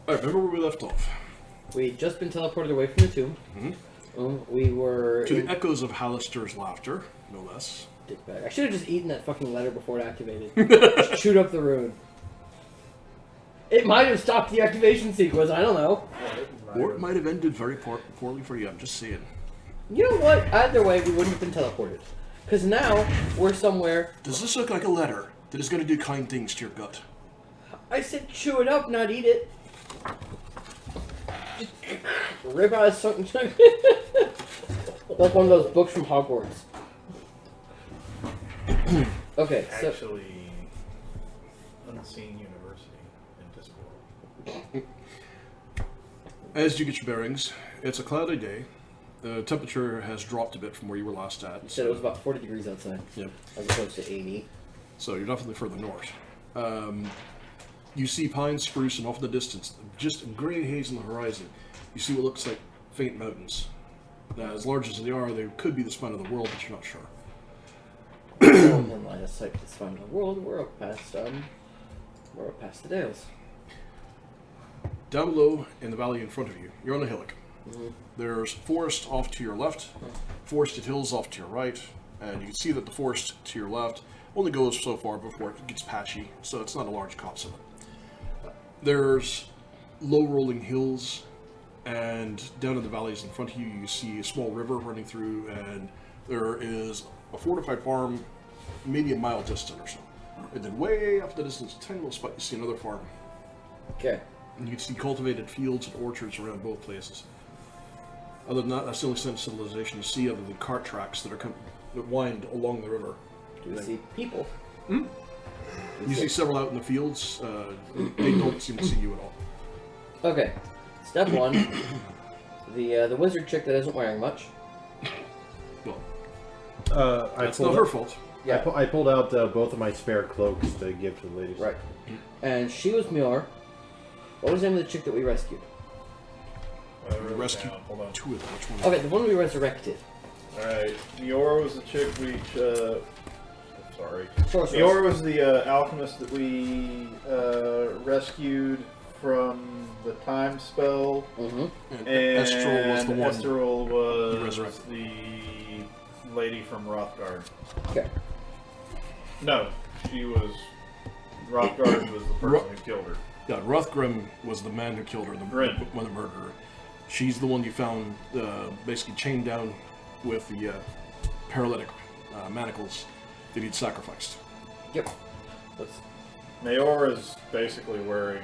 Alright, remember where we left off? We'd just been teleported away from the tomb. We were... To the echoes of Hallister's laughter, no less. Dickbag. I should have just eaten that fucking letter before it activated. Just shoot up the rune. It might have stopped the activation sequence, I don't know. Or it might have ended very poorly for you, I'm just saying. You know what? Either way, we wouldn't have been teleported. Because now, we're somewhere... Does this look like a letter that is going to do kind things to your gut? I said chew it up, not eat it. Rip out a certain chunk. Like one of those books from Hogwarts. Okay, so... Actually, unseen university in this world. As you get your bearings, it's a cloudy day. The temperature has dropped a bit from where you were last at. You said it was about 40 degrees outside. Yep. As opposed to 80. So you're definitely further north. You see pine, spruce, and off in the distance, just a gray haze on the horizon, you see what looks like faint mountains. Now, as large as they are, they could be the spine of the world, but you're not sure. In line of sight to the spine of the world, we're up past the Dales. Down below, in the valley in front of you, you're on a hillock. There's forest off to your left, forested hills off to your right, and you can see that the forest to your left only goes so far before it gets patchy, so it's not a large copse of it. There's low-rolling hills, and down in the valleys in front of you, you see a small river running through, and there is a fortified farm maybe a mile distant or so. And then way off in the distance, a tiny little spot, you see another farm. Okay. And you can see cultivated fields and orchards around both places. Other than that, that's the only sign of civilization you see other than cart tracks that wind along the river. Do we see people? You see several out in the fields. They don't seem to see you at all. Okay. Step one. The wizard chick that isn't wearing much. Well, it's not her fault. Yeah. I pulled out both of my spare cloaks to give to the ladies. Right. And she was Mjöl. What was the name of the chick that we rescued? We rescued two of them. Which one? Okay, the one we resurrected. Alright, Miora was the chick we... sorry. Sorceress. Miora was the alchemist that we rescued from the time spell. And Estrel was the one. Estrel was resurrected. the lady from Rothgard. Okay. No, she was... Rothgard was the person who killed her. Yeah, Rothgrim was the man who killed her, the one that murdered her. She's the one you found basically chained down with the paralytic manacles that he'd sacrificed. Yep. Mayor is basically wearing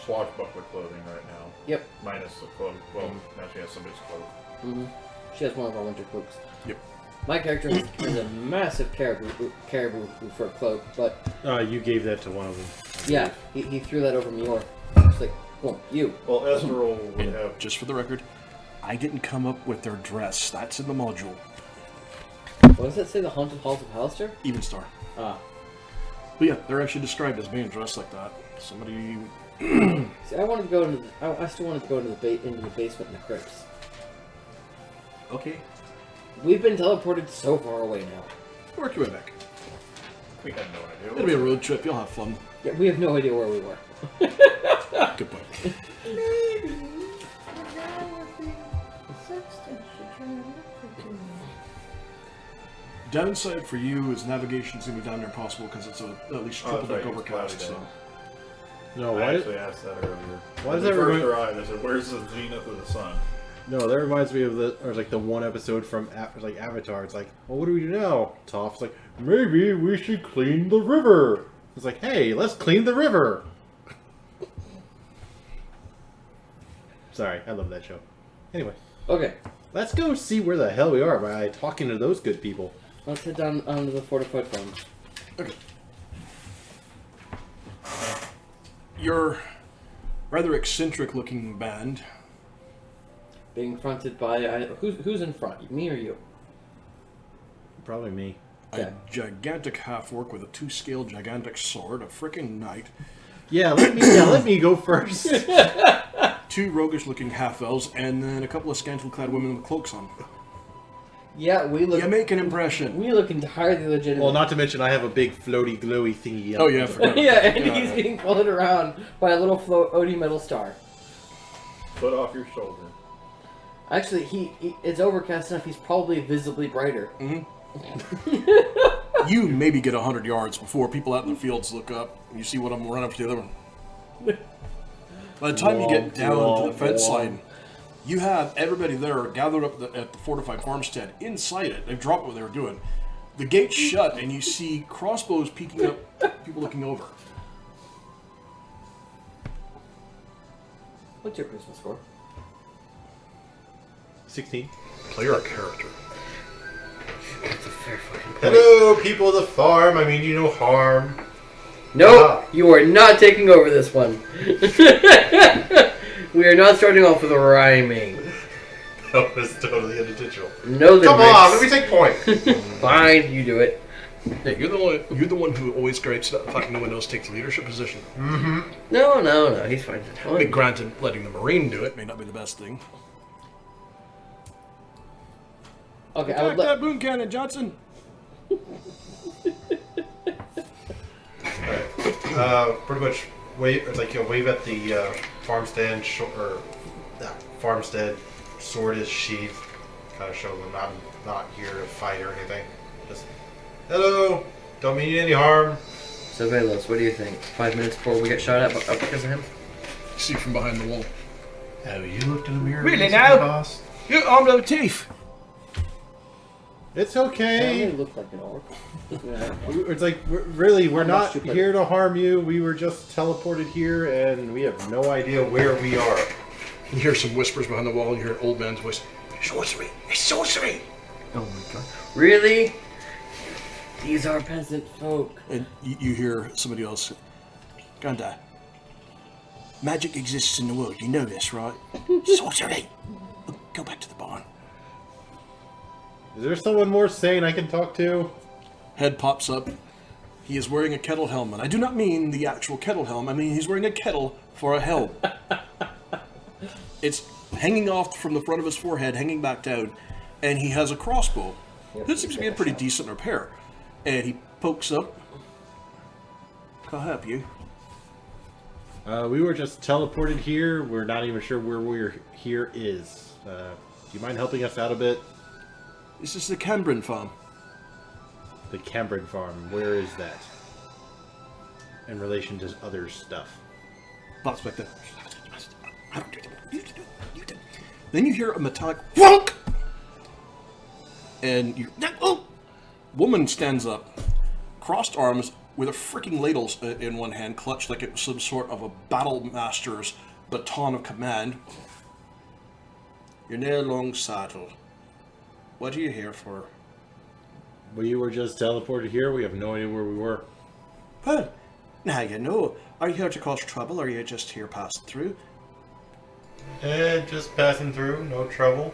swashbuckler clothing right now. Yep. Minus the cloak. Well, now she has somebody's cloak. She has one of our winter cloaks. Yep. My character has a massive caribou for a cloak, but... You gave that to one of them. Yeah, he threw that over Mjöl. It's like, well, you. Well, Esterol would And have... just for the record, I didn't come up with their dress. That's in the module. What does that say? The Haunted Halls of Hallister? Even star. Ah. But yeah, they're actually described as being dressed like that. Somebody... See, I wanted to go into the... I still wanted to go into the basement in the crypts. Okay. We've been teleported so far away now. Work your way back. We had no idea. It'll be a road trip. You'll have fun. Yeah, we have no idea where we were. Good point. Maybe the guy with the sextant should try and look for me. Downside for you is navigation's gonna be down there impossible because it's at least triple deck overcast. So. No, I why? actually asked that earlier. Why does When that they first remind? arrived, they said, "Where's the zenith of the sun?" No, that reminds me of the one episode from Avatar. It's like, well, what do we do now? Toph's like, maybe we should clean the river. It's like, hey, let's clean the river. Sorry, I love that show. Anyway, Okay, let's go see where the hell we are by talking to those good people. let's head down onto the fortified farms. Okay. Your rather eccentric-looking band. Being fronted by... who's in front? Me or you? Probably me. Okay. A gigantic half-orc with a 2-scale gigantic sword, a frickin' knight. Yeah, let me go first. 2 roguish-looking half-elves, and then a couple of scantily clad women with cloaks on. Yeah, we look. You make an impression. We look entirely legitimate. Well, not to mention I have a big floaty glowy thingy. Oh yeah, I forgot. yeah, and he's being floated around by a little floaty metal star. Foot off your shoulder. Actually, it's overcast enough. He's probably visibly brighter. You maybe get 100 yards before people out in the fields look up. And you see what I'm running up to the other one. By the time you get down to the fence line, you have everybody there gathered up at the fortified farmstead. Inside it, they've dropped what they were doing. The gate's shut, and you see crossbows peeking up, people looking over. What's your Christmas score? 16. Player a character. That's a fair fucking point. Hello, people of the farm. I mean you no harm. Nope, you are not taking over this one. We are not starting off with a rhyming. That was totally unintentional. No, Come on, let me take point. Fine, you do it. Yeah, you're the one who always gripes about the fact no one else takes the leadership position. Mm-hmm. No, he's fine. I mean, granted, letting the Marine do it may not be the best thing. Okay, I Attack would that boom cannon, Johnson! Pretty much wave at the farmstead farmstead sword is sheathed, kind of show them I'm not here to fight or anything. Just hello, don't mean any harm. So Velos, what do you think? 5 minutes before we get shot at because of him? You see from behind the wall. Have you looked in the mirror? Really Mr. now? Boss? You're armed with teeth! It's I okay. only look like an orc. It's like we're I'm not not stupid. here to harm you. We were just teleported here, and we have no idea where we are. You hear some whispers behind the wall, and you hear an old man's voice. Sorcery! It's sorcery! Oh my god. Really? These are peasant folk. And you hear somebody else. Ganda. Magic exists in the world. You know this, right? Sorcery! Go back to the barn. Is there someone more sane I can talk to? Head pops up. He is wearing a kettle helmet. I do not mean the actual kettle helm. I mean he's wearing a kettle for a helm. It's hanging off from the front of his forehead, hanging back down, and he has a crossbow. This seems to be in pretty decent repair. And he pokes up. Can I help you? We were just teleported here. We're not even sure where we're here is. Do you mind helping us out a bit? This is the Cambrin farm. The Cambrin farm. Where is that? In relation to other stuff. Box back there. Then you hear a metallic wonk! And you... Oh! Woman stands up, crossed arms, with a freaking ladle in one hand, clutched like it was some sort of a battle master's baton of command. You're near long saddle. What are you here for? We were just teleported here. We have no idea where we were. Well, now you know. Are you here to cause trouble, or are you just here passing through? Just passing through. No trouble.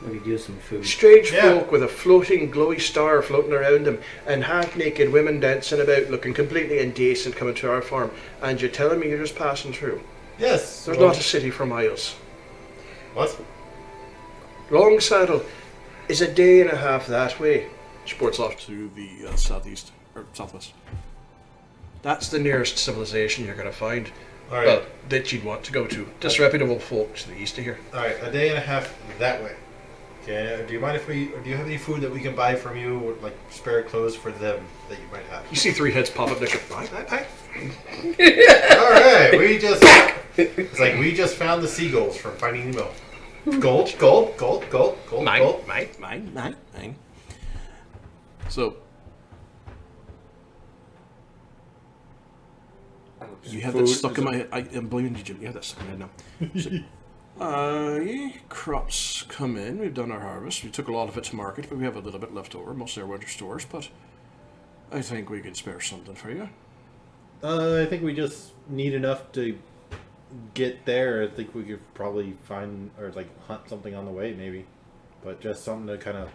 We could use some food. Strange Yeah. folk with a floating, glowy star floating around them, and half-naked women dancing about, looking completely indecent, coming to our farm. And you're telling me you're just passing through? Yes. There's well, not a city for miles. What? Long Saddle is a day and a half that way. Sports off to the southeast, or southwest. That's the nearest civilization you're going to find. All right. Well, that you'd want to go to. Disreputable folk to the east of here. All right. A day and a half that way. Okay. Do you mind if we? Do you have any food that we can buy from you, or like spare clothes for them that you might have? You see three heads pop up next to Aye. All right. We just. It's like we just found the seagulls from Finding Nemo. Gold, gold, gold, gold, gold, gold. Mine. So, you have that Food stuck is in my head. I'm blaming you, Jim. You have that stuck in my head now. Crops come in. We've done our harvest. We took a lot of it to market, but we have a little bit left over. Mostly our winter stores, but I think we can spare something for you. I think we just need enough to get there. I think we could probably find or like hunt something on the way, maybe. But just something to kind of.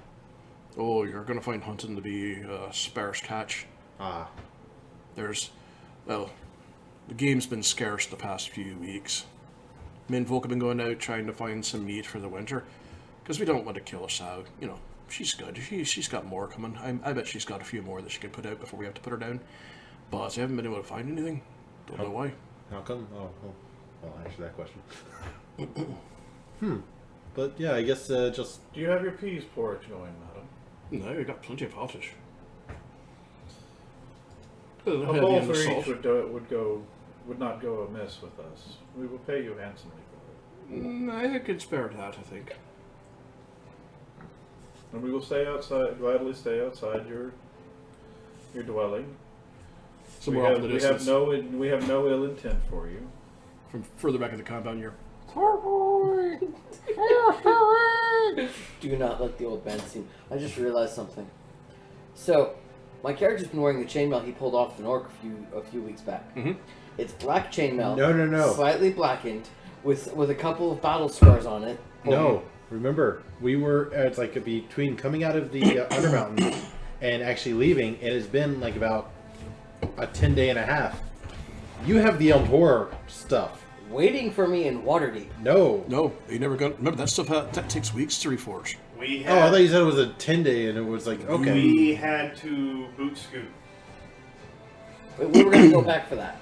Oh, you're going to find hunting to be a sparse catch. There's, well, the game's been scarce the past few weeks. Menfolk have been going out trying to find some meat for the winter, because we don't want to kill a sow, she's good. She's got more coming. I bet she's got a few more that she can put out before we have to put her down. But I haven't been able to find anything. Don't know why. How come? I'll answer that question. But yeah, I guess just... Do you have your peas porridge going, madam? No, we got plenty of pottage. A bowl for each would not go amiss with us. We will pay you handsomely for it. I think it's fair to that, I think. And we will stay outside, gladly stay outside your dwelling. Somewhere off in the distance. We have no ill intent for you. From further back in the compound, you're... Do not let the old man see me. I just realized something. So, my character's been wearing the chainmail he pulled off an orc a few weeks back. Mm-hmm. It's black chainmail. No. Slightly blackened, with a couple of battle scars on it. No. Remember, we were, it's like between coming out of the Undermountain and actually leaving, it has been like about a 10-day and a half. You have the Elm Horror stuff. Waiting for me in Waterdeep. No. No, you never got... Remember, that stuff, that takes weeks to reforge. We Oh, I had, thought you said it was a 10-day and it was like, okay. we had to boot scoot. We were going to go back for that.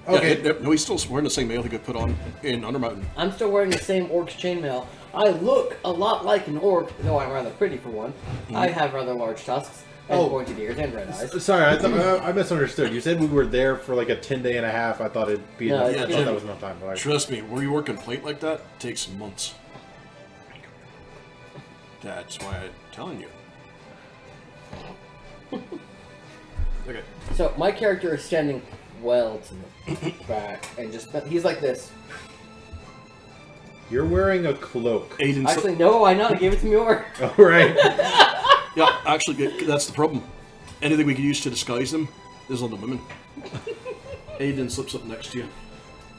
Okay. Yeah, no, he's still wearing the same mail he got put on in Undermountain. I'm still wearing the same orc's chainmail. I look a lot like an orc, though I'm rather pretty for one. I have rather large tusks, and pointed ears, and red eyes. Sorry, I thought I misunderstood. You said we were there for like a 10-day and a half. I thought it'd be No, enough. yeah, I thought Jim, that was enough time. Right. Trust me, where you work in plate like that takes months. That's why I'm telling you. Okay. So, my character is standing well to the back, and he's like this. You're wearing a cloak. Aidan, Actually, no, I know, I gave it to me over. Oh, right. yeah, actually, that's the problem. Anything we can use to disguise them is on the women. Aidan slips up next to you.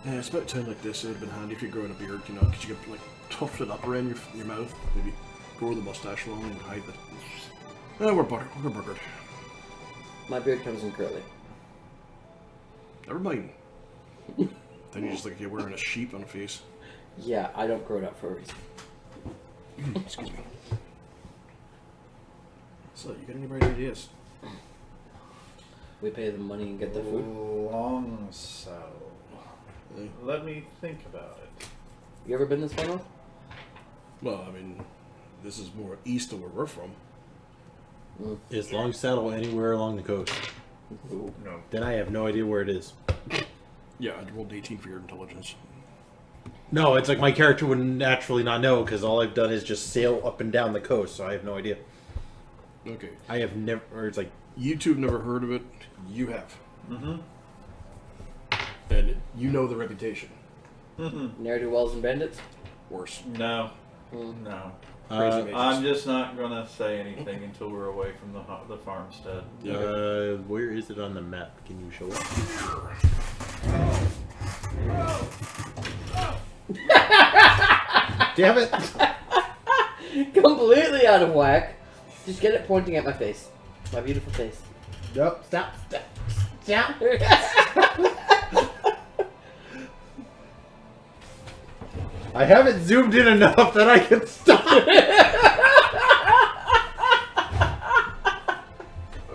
It's about time like this. It would have been handy if you're growing a beard, you know, because you could like tuft it up around your mouth, maybe grow the mustache long and hide it. We're buggered. My beard comes in curly. Never mind. Then you just look like you're wearing a sheep on a face. Yeah, I don't grow it up for a reason. Excuse me. So, you got any bright ideas? We pay the money and get the food. Long saddle. Let me think about it. You ever been this far north? Well, I mean, this is more east of where we're from. Is Long Saddle anywhere along the coast? No. Then I have no idea where it is. Yeah, I rolled 18 for your intelligence. No, it's like my character would naturally not know because all I've done is just sail up and down the coast, so I have no idea. Okay. I have never, or it's like... You two have never heard of it. You have. Mm-hmm. And you know the reputation. Mm-hmm. Ne'er-do-wells and bandits? Worse. No. No. Crazy mages. I'm just not gonna say anything until we're away from the farmstead. Yeah. Where is it on the map? Can you show it? Damn it! Completely out of whack. Just get it pointing at my face. My beautiful face. Nope. Stop. Stop. I haven't zoomed in enough that I can stop.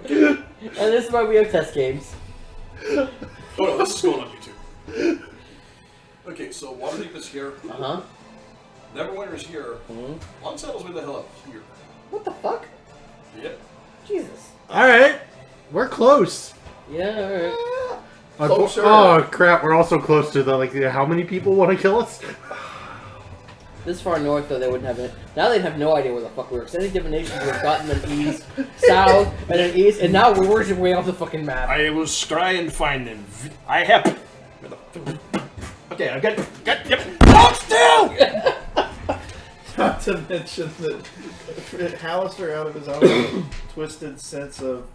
And this is why we have test games. Oh no, this is going on YouTube. Okay, so Waterdeep is here. Uh-huh. Neverwinter is here. Long Saddle's way the hell up here. What the fuck? Yep. Jesus. Alright. We're close. Yeah, alright. Closer. Oh crap, we're also close to the, like, how many people want to kill us? This far north, though, they wouldn't have it. Now they'd have no idea where the fuck we were. Because any divinations would have gotten them east, south, and then east, and now we're worshiping way off the fucking map. I was trying to find them. I have. Okay, I got. Yep. Hold still! Not to mention that Hallister, out of his own twisted sense of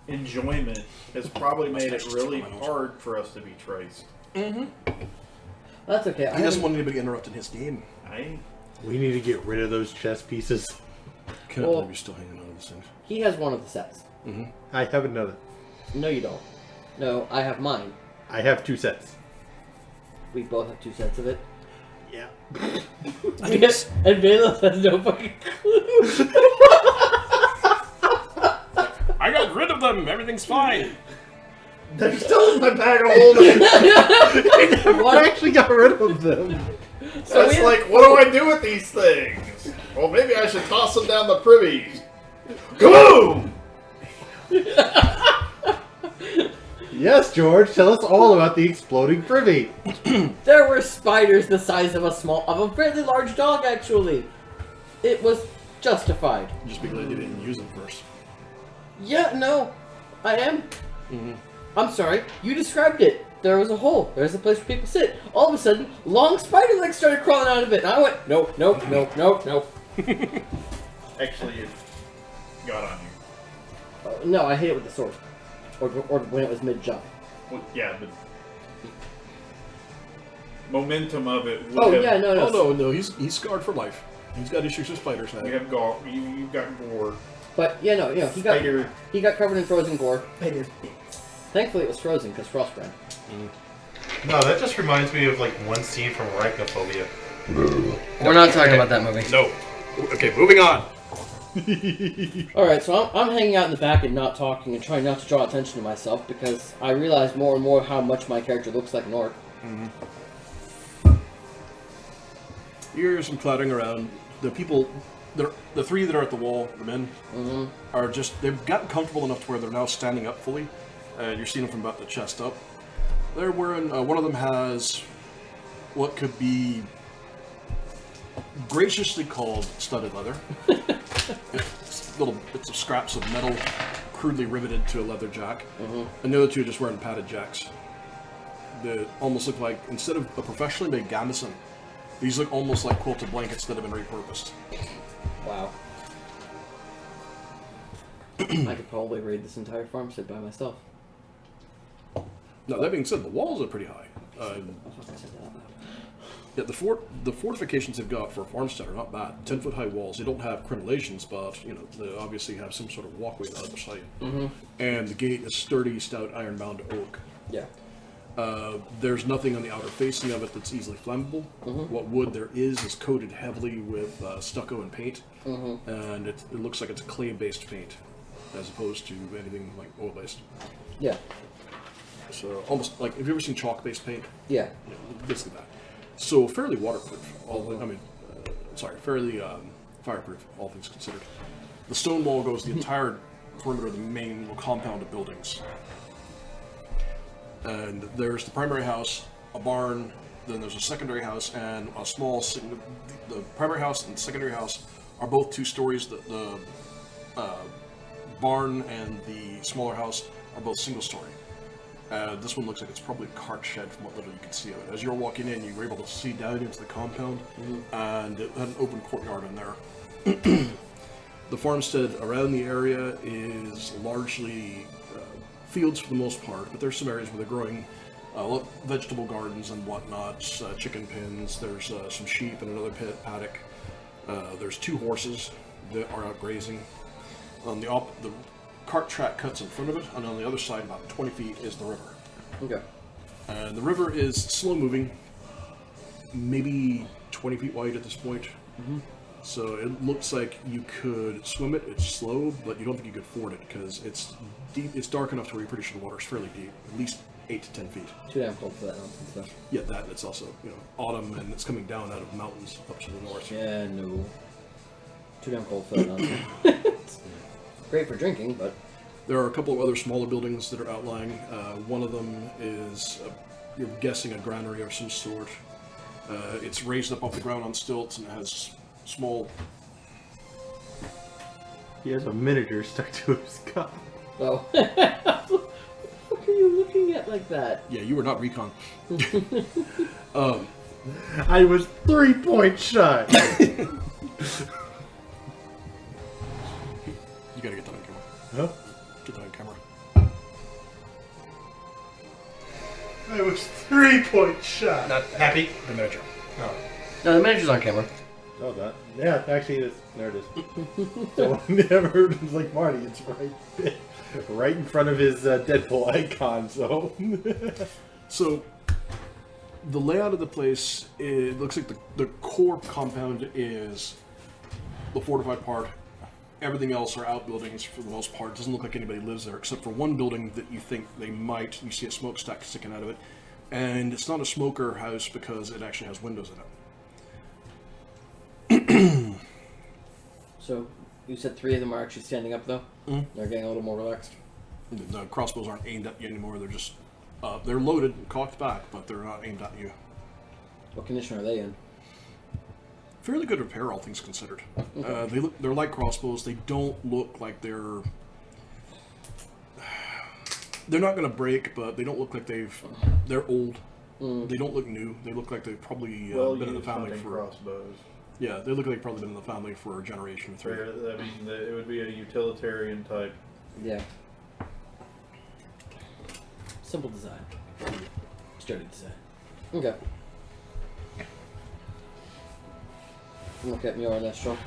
enjoyment, has probably made it really hard for us to be traced. That's okay. He doesn't want anybody interrupting his game. We need to get rid of those chess pieces. Can't Well- believe you're still hanging on to this thing. He has one of the sets. I have another. No, you don't. No, I have mine. I have 2 sets. We both have 2 sets of it. Yeah. And Velos has no fucking clue. them. Everything's fine. They're still in my bag of holding. What actually got rid of them? So That's like, what do I do with these things? Well, maybe I should toss them down the privy. Kaboom! Yes, George. Tell us all about the exploding privy. There were spiders the size of a fairly large dog, actually. It was justified. Just be glad you didn't use them first. Yeah, no, I am. I'm sorry, you described it. There was a hole. There's a place where people sit. All of a sudden, long spider legs started crawling out of it, and I went, nope. Actually, it got on you. No, I hit it with the sword. Or when it was mid-jump. Well, yeah, but momentum of it. Would Oh, have, yeah, no. Oh no, he's scarred for life. He's got issues with spiders now. You have you've got gore. But, yeah, no, he Spider. got covered in frozen gore. Thankfully, it was frozen, because frost ran. No, that just reminds me of like one scene from Arachnophobia. We're not talking about that movie. No. Okay, moving on. Alright, so I'm hanging out in the back and not talking and trying not to draw attention to myself because I realize more and more how much my character looks like an orc. You hear some clattering around. The people, the three that are at the wall, the men, are just, they've gotten comfortable enough to where they're now standing up fully. And you're seeing them from about the chest up. They're wearing, one of them has what could be graciously called studded leather. It's little bits of scraps of metal crudely riveted to a leather jack. And the other two are just wearing padded jacks. They almost look like, instead of a professionally made gambeson, these look almost like quilted blankets that have been repurposed. Wow. I could probably raid this entire farmstead by myself. Now, that being said, the walls are pretty high. Yeah, the fortifications they've got for a farmstead are not bad. 10-foot high walls. They don't have crenellations, but you know they obviously have some sort of walkway on the other side. And the gate is sturdy, stout, iron-bound oak. Yeah. There's nothing on the outer facing of it that's easily flammable. What wood there is coated heavily with stucco and paint, and it looks like it's a clay-based paint, as opposed to anything like oil-based. Yeah. So almost like, have you ever seen chalk-based paint? Yeah. Yeah, basically that. So fairly waterproof. Fairly fireproof, all things considered. The stone wall goes the entire perimeter of the main little compound of buildings. And there's the primary house, a barn, then there's a secondary house, and a small. The primary house and the secondary house are both 2 stories. The barn and the smaller house are both single story. This one looks like it's probably a cart shed from what little you can see of it. As you're walking in, you were able to see down into the compound, and it had an open courtyard in there. The farmstead around the area is largely fields for the most part, but there's some areas where they're growing vegetable gardens and whatnot, chicken pens, there's some sheep and another paddock. There's 2 horses that are out grazing. On the cart track cuts in front of it, and on the other side, about 20 feet, is the river. Okay. And the river is slow moving, maybe 20 feet wide at this point. So it looks like you could swim it. It's slow, but you don't think you could ford it because it's deep. It's dark enough to where you're pretty sure the water's fairly deep, at least 8 to 10 feet. Too damn cold for that nonsense, though. Yeah, that, and it's also, autumn, and it's coming down out of mountains up to the north. Yeah, no. Too damn cold for that nonsense. Great for drinking, but... There are a couple of other smaller buildings that are outlying. One of them is, you're guessing, a granary of some sort. It's raised up off the ground on stilts and has small... He has a miniature stuck to his cup. Oh. What the fuck are you looking at like that? Yeah, you were not recon. I was 3 points shy. You gotta get that on camera. Huh? Get that on camera. I was 3 points shy. Not happy. The miniature. No, the manager's on camera. Oh, that. Yeah, actually, it is. There it is. So never was like Marty. It's right in front of his Deadpool icon. So. So, the layout of the place, it looks like the core compound is the fortified part, Everything else are outbuildings for the most part. It doesn't look like anybody lives there, except for one building that you think they might. You see a smokestack sticking out of it. And it's not a smoker house because it actually has windows in it. So, you said 3 of them are actually standing up, though? Mm. They're getting a little more relaxed. The crossbows aren't aimed at you anymore. They're just... they're loaded and cocked back, but they're not aimed at you. What condition are they in? Fairly good repair, all things considered. They're like crossbows. They don't look like they're... They're not going to break, but they don't look like they're old. Mm. They don't look new. They look like they've probably been in the family for... crossbows. Yeah, they look like they've probably been in the family for a generation or 3. I mean, it would be a utilitarian type. Yeah. Simple design. Sturdy design. Okay. Look at Mjöl and Estral.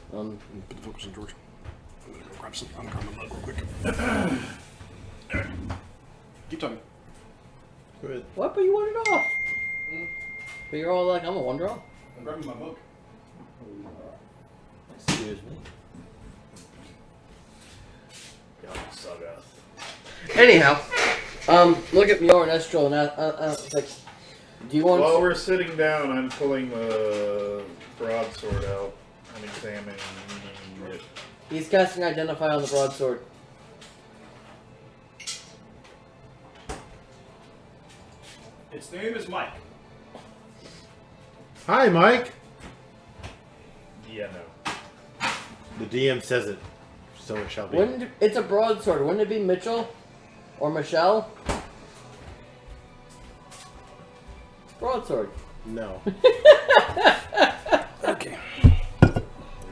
Put the focus on George. I'm going to go grab some uncommon lead real quick. Keep talking. Go ahead. What? But you wanted off. But you're all like, I'm a one-draw. I'm grabbing my book. Excuse me. Anyhow, look at Mjöl and Estral and like, do you want? While we're sitting down, I'm pulling the broadsword out and examining it. He's casting Identify on the broadsword. Its name is Mike. Hi, Mike. Yeah, no. The DM says it, so it shall be. It's a broadsword. Wouldn't it be Mitchell or Michelle? Broadsword. No. Okay.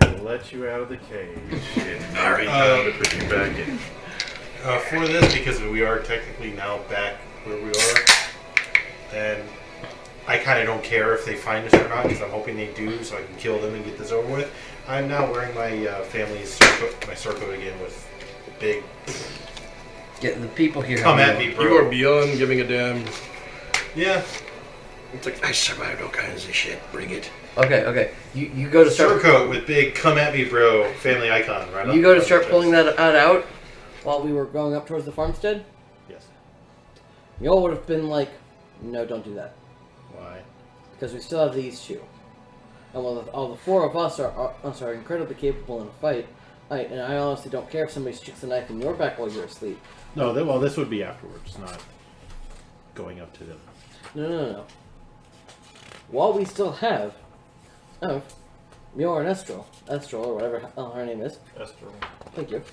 We'll let you out of the cage. Alright, time to put you back in. For this, because we are technically now back where we are, and I kind of don't care if they find us or not, because I'm hoping they do, so I can kill them and get this over with. I'm now wearing my family's surcoat again with big. Getting the people here. Come at me, bro. You are beyond giving a damn. Yeah. It's like, I survived all kinds of shit. Bring it. Okay. You go to start. Surcoat with big "come at me, bro" family icon. Right. You go to start pulling that out while we were going up towards the farmstead. Yes. Y'all would have been like, no, don't do that. Why? Because we still have these 2. And while all the 4 of us are incredibly capable in a fight, and I honestly don't care if somebody sticks a knife in your back while you're asleep. No, well, this would be afterwards, not going up to them. No. While we still have, Mjöl and Estral, or whatever her name is. Esther. Thank you.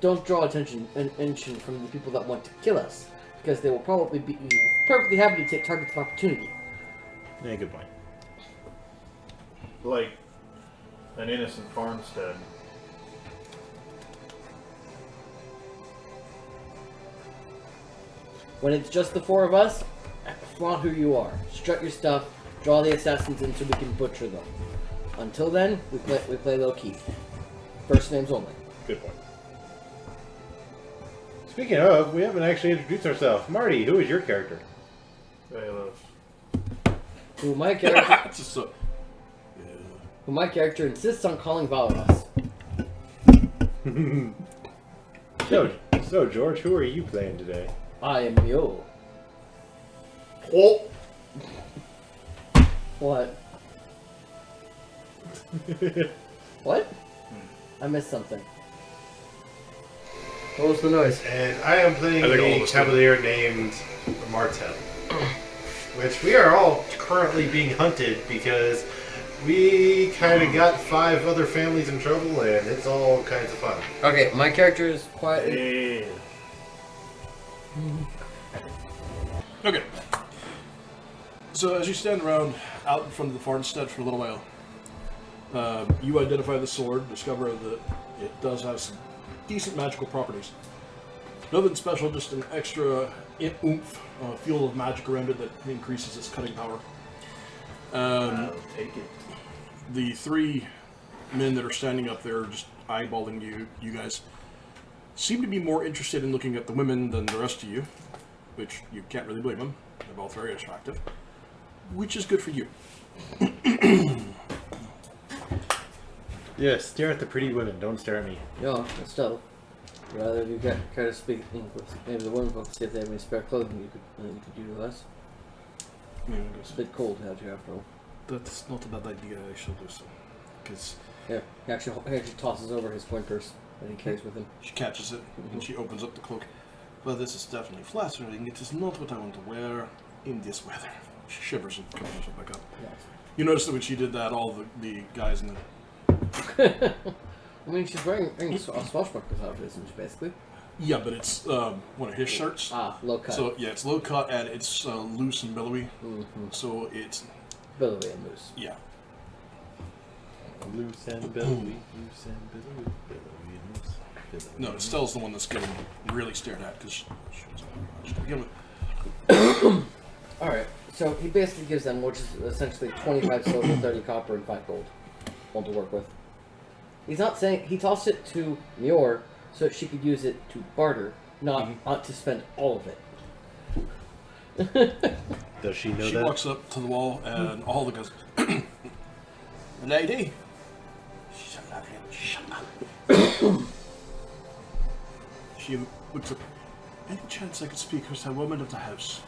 Don't draw attention from the people that want to kill us, because they will probably be perfectly happy to take targets of opportunity. Yeah, good point. Like an innocent farmstead. When it's just the 4 of us, flaunt who you are. Strut your stuff. Draw the assassins in so we can butcher them. Until then, we play low key. First names only. Good point. Speaking of, we haven't actually introduced ourselves. Marty, who is your character? Velos. Who my character It's just so. who my character insists on calling Valos. So George, who are you playing today? I am Mjöl. Oh! What? What? I missed something. What was the noise? And I am playing I think all of a us do. Cavalier named Martel, which we are all currently being hunted because we kind of got 5 other families in trouble, and it's all kinds of fun. Okay, my character is quietly. Hey. Okay. So as you stand around out in front of the farmstead for a little while, you identify the sword, discover that it does have some decent magical properties. Nothing special, just an extra oomph, field of magic around it that increases its cutting power. I'll take it. The 3 men that are standing up there just eyeballing you guys, seem to be more interested in looking at the women than the rest of you, which you can't really blame them. They're both very attractive, which is good for you. Yeah, stare at the pretty women. Don't stare at me. No, still. Rather, if you care to speak English, maybe the women folks see if they have any spare clothing you could utilize. It's a bit cold out here after all. That's not a bad idea. I shall do so. Because Here, he actually tosses over his coin purse that he carries with him. she catches it and she opens up the cloak. Well, this is definitely flattering. It is not what I want to wear in this weather. She shivers and comes herself back up. Yes. You notice that when she did that, all the guys in the I mean, she's wearing a swashbuckler's outfit, isn't she, basically? yeah, but it's one of his shirts. Ah, low cut. So yeah, it's low cut and it's loose and billowy. Mm-hmm. So it's Billowy and loose. yeah. Loose and billowy, loose and billowy, billowy and loose. Billowy No, and Estelle's the one that's getting really stared at because she was to begin with. Alright, so he basically gives them, which is essentially 25 silver, 30 copper, and 5 gold. One to work with. He's not saying, he tossed it to Muir so that she could use it to barter, not to spend all of it. Does she know She that? walks up to the wall and all the guys. Lady. Shut up. She looks up. Any chance I could speak as a woman of the house?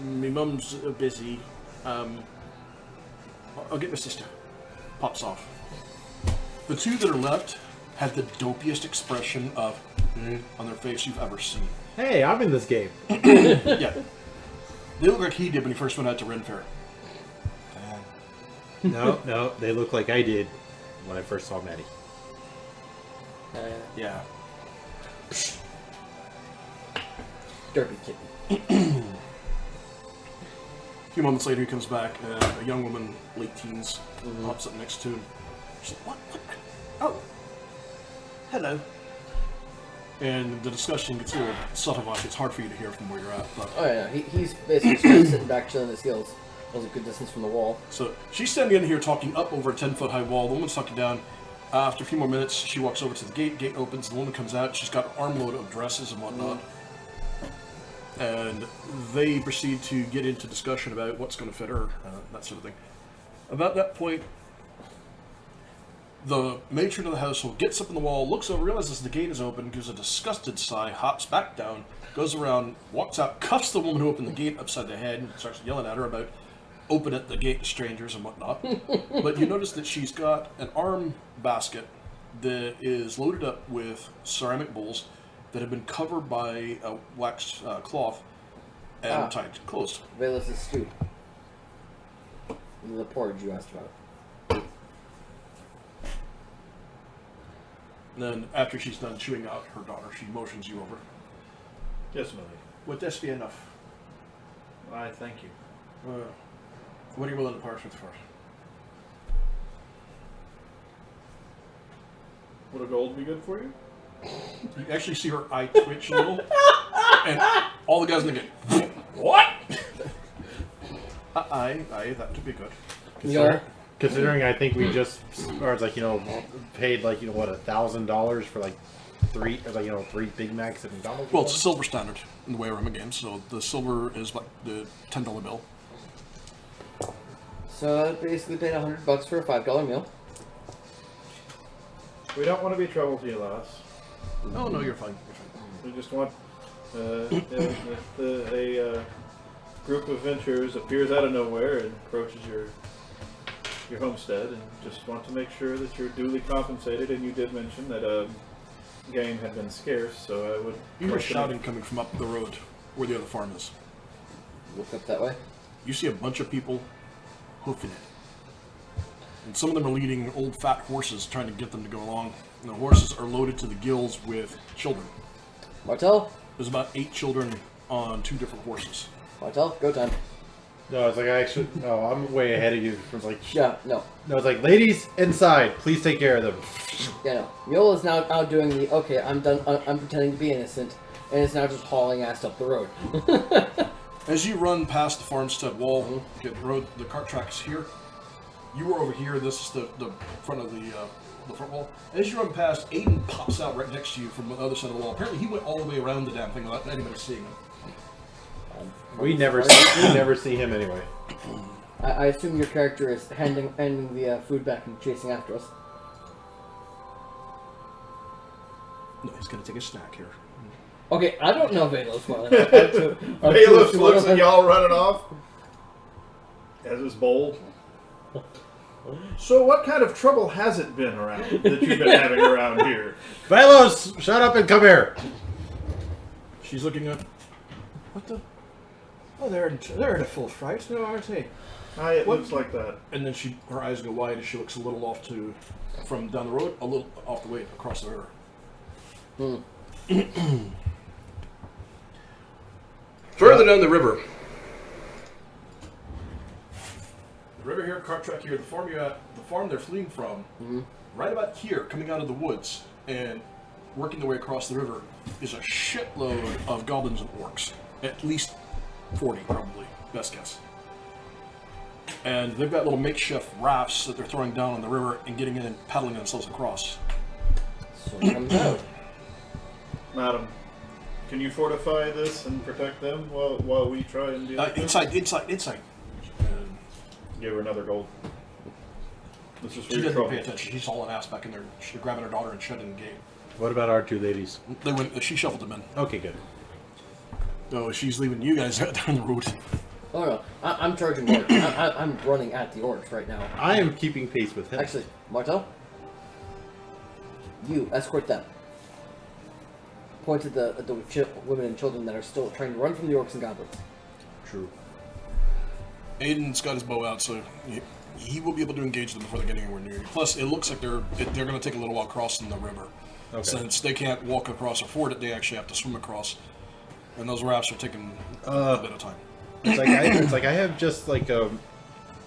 My mum's busy. I'll get my sister. Pops off. The two that are left have the dopiest expression of on their face you've ever seen. Hey, I'm in this game. Yeah. They look like he did when he first went out to Ren Fair. No, they look like I did when I first saw Maddie. Yeah. Derpy kitten. A few moments later, he comes back, and a young woman, late teens, pops up next to him. She's like, what? Oh. Hello. And the discussion gets a little subtle. It's hard for you to hear from where you're at. But Oh yeah, he's basically just sitting back chilling his heels. Was a good distance from the wall. so she's standing in here talking up over a 10-foot high wall. The woman's talking down. After a few more minutes, she walks over to the gate. Gate opens. The woman comes out. She's got an armload of dresses and whatnot. And they proceed to get into discussion about what's going to fit her, that sort of thing. About that point, the matron of the household gets up on the wall, looks over, realizes the gate is open, gives a disgusted sigh, hops back down, goes around, walks out, cuffs the woman who opened the gate upside the head, and starts yelling at her about open at the gate to strangers and whatnot. But you notice that she's got an arm basket that is loaded up with ceramic bowls that have been covered by a waxed cloth and tied closed. Velos' stew. The porridge you asked about. And then after she's done chewing out her daughter, she motions you over. Yes, Millie. Would this be enough? I thank you. What are you willing to part with for? Would a gold be good for you? You actually see her eye twitch a little, and all the guys in the game. What? Aye, that would be good. Considering I think we just, or it's like, paid like, what, $1,000 for like three Big Macs at McDonald's? Well, it's a silver standard in the way around the game, so the silver is like the $10 bill. So I basically paid $100 for a $5 meal. We don't want to be trouble to you, lass. Oh, no, you're fine. We just want a group of adventurers appears out of nowhere and approaches your homestead, and just want to make sure that you're duly compensated. And you did mention that game had been scarce, so I would. You hear shouting coming from up the road where the other farm is. Look up that way. You see a bunch of people hoofing it. And some of them are leading old fat horses, trying to get them to go along. And the horses are loaded to the gills with children. Martel? There's about 8 children on 2 different horses. Martel, go time. No, it's like I'm way ahead of you. It's like, Yeah, no. no, it's like, ladies, inside, please take care of them. Yeah, no. Mjöl is now out doing the, okay, I'm done, I'm pretending to be innocent, and it's now just hauling ass up the road. As you run past the farmstead wall, get the road, the cart tracks here. You were over here. This is the front of the front wall. As you run past, Aidan pops out right next to you from the other side of the wall. Apparently, he went all the way around the damn thing without anybody seeing him. We never see him anyway. I assume your character is handing the food back and chasing after us. No, he's gonna take a snack here. Okay, I don't know Velos well. Bailiff looks at y'all running off. As is bold. So what kind of trouble has it been around that you've been having around here? Velos, shut up and come here. She's looking up. What the? Oh, they're in a full fright, no, aren't they? Aye, it What? looks like that. And then her eyes go wide as she looks a little off from down the road, a little off the way across the river. Further down the river. The river here, cart track here, the farm they're fleeing from, right about here, coming out of the woods and working their way across the river, is a shitload of goblins and orcs. At least 40, probably, best guess. And they've got little makeshift rafts that they're throwing down on the river and getting in and paddling themselves across. So it comes out. Madam, can you fortify this and protect them while we try and deal with them? Inside. And Give her another gold. This is for she your doesn't pay trouble. attention. She's hauling ass back in there. She's grabbing her daughter and shutting the game. What about our two ladies? She shuffled them in. Okay, good. So she's leaving you guys out there on the road. Oh no, I'm charging more. I'm running at the orcs right now. I am keeping pace with him. Actually, Martel, you escort them. Point at the women and children that are still trying to run from the orcs and goblins. True. Aidan's got his bow out, so he will be able to engage them before they get anywhere near you. Plus, it looks like they're going to take a little while crossing the river. Okay. Since they can't walk across or ford it, they actually have to swim across. And those rafts are taking a bit of time. It's like I have just like a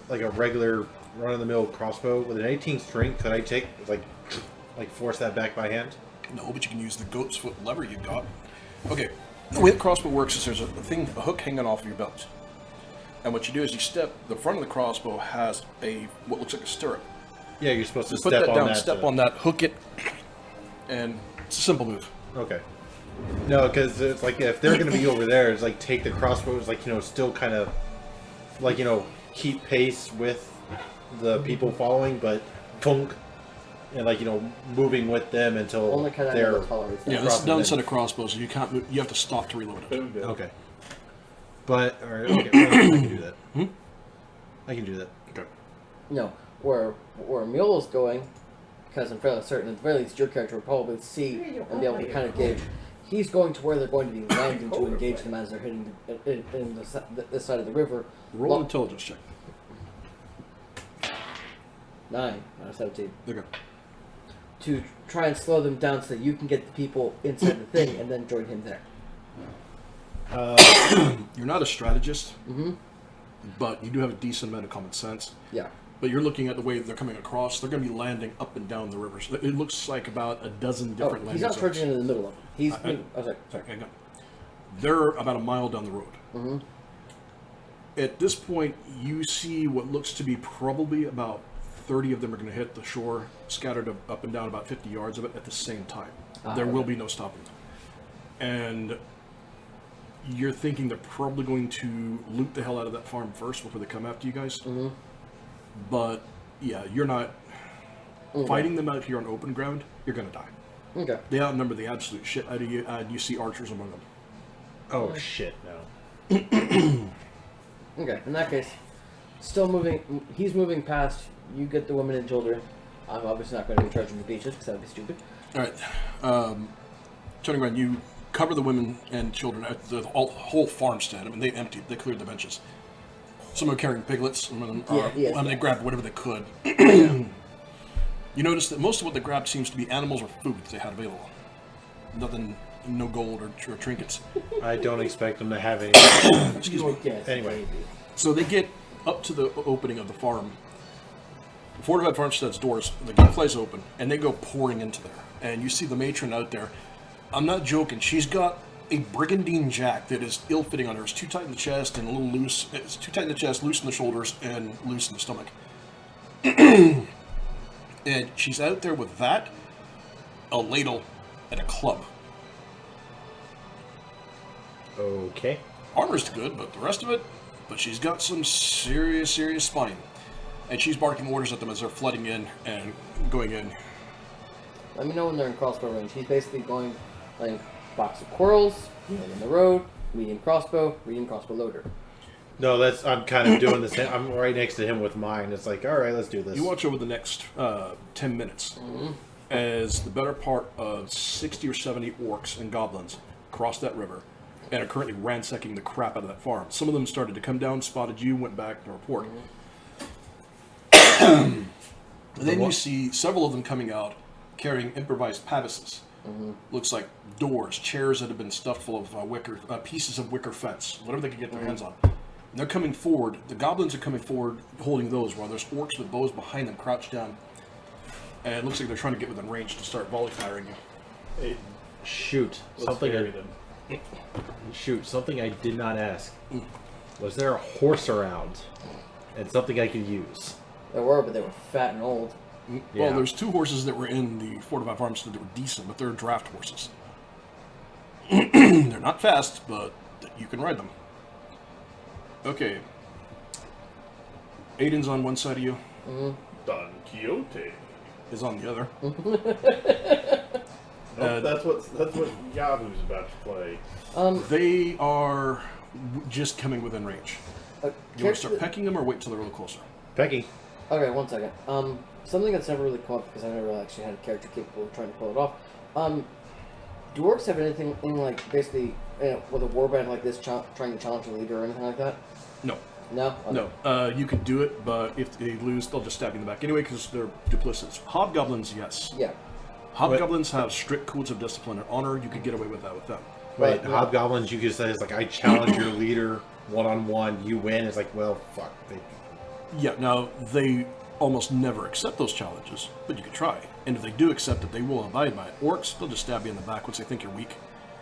regular run-of-the-mill crossbow with an 18 string. Could I take like force that back by hand? No, but you can use the goat's foot lever you got. Okay, the way the crossbow works is there's a hook hanging off of your belt. And what you do is the front of the crossbow has what looks like a stirrup. Yeah, you're supposed to Put step that on down, that. step on that, hook it, and it's a simple move. Okay. No, because it's like if they're going to be over there, it's like take the crossbows, like, still kind of, like, keep pace with the people following, but punk, and like, moving with them until Only kind they're... of tolerate that. Yeah, this is a down Crossing set of crossbows, so you can't move, you have to stop to reload it. Boom, boom. Okay. But, alright, okay, well, I can do that. I can do that. Okay. No, where Mjöl is going, because I'm fairly certain at the very least your character will probably see and be able to kind of gauge. He's going to where they're going to be landing to engage them as they're hitting in this side of the river. Roll an intelligence check. 9 out of 17. Okay. To try and slow them down so that you can get the people inside the thing and then join him there. You're not a strategist, but you do have a decent amount of common sense. Yeah. But you're looking at the way they're coming across. They're going to be landing up and down the river. So it looks like about a dozen different landing he's not zones. charging into the middle of them. He's... Sorry, hang on. They're about a mile down the road. At this point, you see what looks to be probably about 30 of them are going to hit the shore, scattered up and down about 50 yards of it at the same time. There will be no stopping them. And you're thinking they're probably going to loot the hell out of that farm first before they come after you guys. But, yeah, you're not... Fighting them out here on open ground, you're going to die. Okay. They outnumber the absolute shit out of you, and you see archers among them. Oh, shit, no. Okay, in that case, still moving... He's moving past. You get the women and children. I'm obviously not going to be charging the beaches, because that would be stupid. Alright. Turning around, you cover the women and children at the whole farmstead. I mean, they emptied. They cleared the benches. Some are carrying piglets. Some of them they grabbed whatever they could. You notice that most of what they grabbed seems to be animals or food they had available. Nothing, no gold or trinkets. I don't expect them to have any... Excuse me. Yes, Anyway. maybe. So they get up to the opening of the farm. The fortified farmstead's doors, the gate flies open, and they go pouring into there. And you see the matron out there. I'm not joking. She's got a brigandine jack that is ill-fitting on her. It's too tight in the chest and a little loose. It's too tight in the chest, loose in the shoulders, and loose in the stomach. And she's out there with that, a ladle, and a club. Okay. Armor's good, but the rest of it, but she's got some serious spine. And she's barking orders at them as they're flooding in and going in. Let me know when they're in crossbow range. He's basically going like box of quarrels, and in the road, medium crossbow loader. No, I'm kind of doing the same. I'm right next to him with mine. It's like, all right, let's do this. You watch over the next 10 minutes as the better part of 60 or 70 orcs and goblins cross that river and are currently ransacking the crap out of that farm. Some of them started to come down, spotted you, went back to report. Then you see several of them coming out carrying improvised pavises. Looks like doors, chairs that have been stuffed full of wicker, pieces of wicker fence, whatever they can get their hands on. And they're coming forward. The goblins are coming forward holding those, while there's orcs with bows behind them crouched down. And it looks like they're trying to get within range to start volley firing you. Hey, Shoot. let's carry them. Something I did not ask. Was there a horse around? And something I could use? There were, but they were fat and old. Well, Yeah. there's 2 horses that were in the fortified farmstead that were decent, but they're draft horses. They're not fast, but you can ride them. Okay. Aidan's on one side of you, Don Quixote. is on the other. Nope, that's what Yahoo's about to play. They are just coming within range. Do you want to start character- pecking them or wait until they're a little closer? Peggy. Okay, one second. Something that's never really come up because I never actually had a character capable of trying to pull it off. Do orcs have anything in like basically with a warband like this trying to challenge a leader or anything like that? No. No. Okay. No. You can do it, but if they lose, they'll just stab you in the back anyway because they're duplicitous. Hobgoblins, yes. Yeah. Hobgoblins have strict codes of discipline and honor. You could get away with that with them. Wait, But- hobgoblins, you could say, it's like, I challenge your leader one-on-one, you win. It's like, well, fuck. Yeah, now, they almost never accept those challenges, but you could try. And if they do accept it, they will abide by it. Orcs, they'll just stab you in the back once they think you're weak.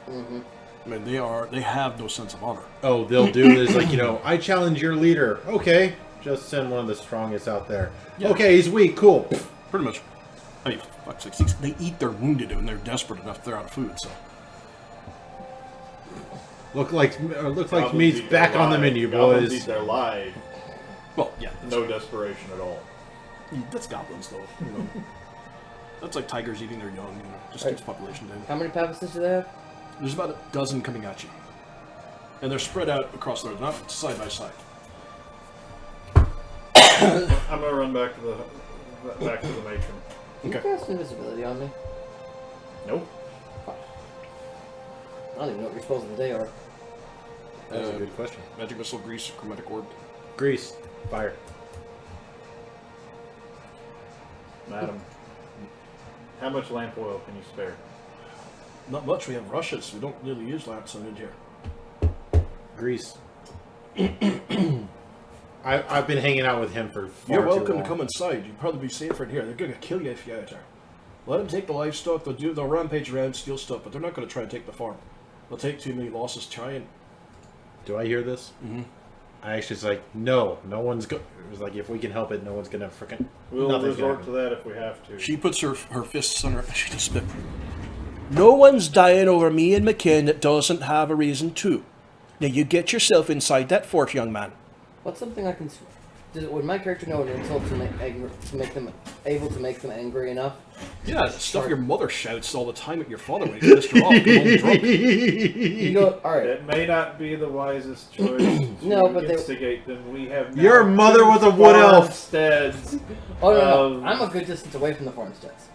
Mm-hmm. I mean, they have no sense of honor. Oh, they'll do this, like, I challenge your leader. Okay, just send one of the strongest out there. Yeah. Okay, he's weak, cool. Pretty much. I mean, fuck's sake, they eat their wounded and they're desperate enough they're out of food, so. Look like Goblins meat's eat back their on the live. menu, Goblins boys. eat their live. Well, yeah. No desperation at all. That's goblins, though. That's like tigers eating their young, just Right. keeps population down. How many pavises do they have? There's about a dozen coming at you. And they're spread out across the road, not side by side. I'm gonna run back to the matron. Can you cast invisibility on me? Nope. I don't even know what your spells of the day are. That's a good question. Magic missile, grease, chromatic orb. Grease. Fire. Madam, how much lamp oil can you spare? Not much. We have rushes. We don't really use lamps on in here. Grease. I've been hanging out with him for far You're too welcome long. to come inside. You'd probably be safer in here. They're going to kill you if you out there. Let them take the livestock. They'll rampage around, steal stuff, but they're not going to try and take the farm. They'll take too many losses trying. Do I hear this? Mm-hmm. I actually was like, no one's go. It was like, if we can help it, no one's gonna freaking. We'll nothing's gonna resort to that if we have to. She puts her fists on her. She just spit. No one's dying over me and McKinn that doesn't have a reason to. Now you get yourself inside that fort, young man. What's something I can? Would my character know an insult to make them able to make them angry enough? Yeah, the stuff your mother shouts all the time at your father when he's pissed her off. Come home drunk. You go, all right. It may not be the wisest choice to No, but they- instigate them. We have now Your mother two was a wood elf. farmsteads. Oh no, I'm a good distance away from the farmsteads.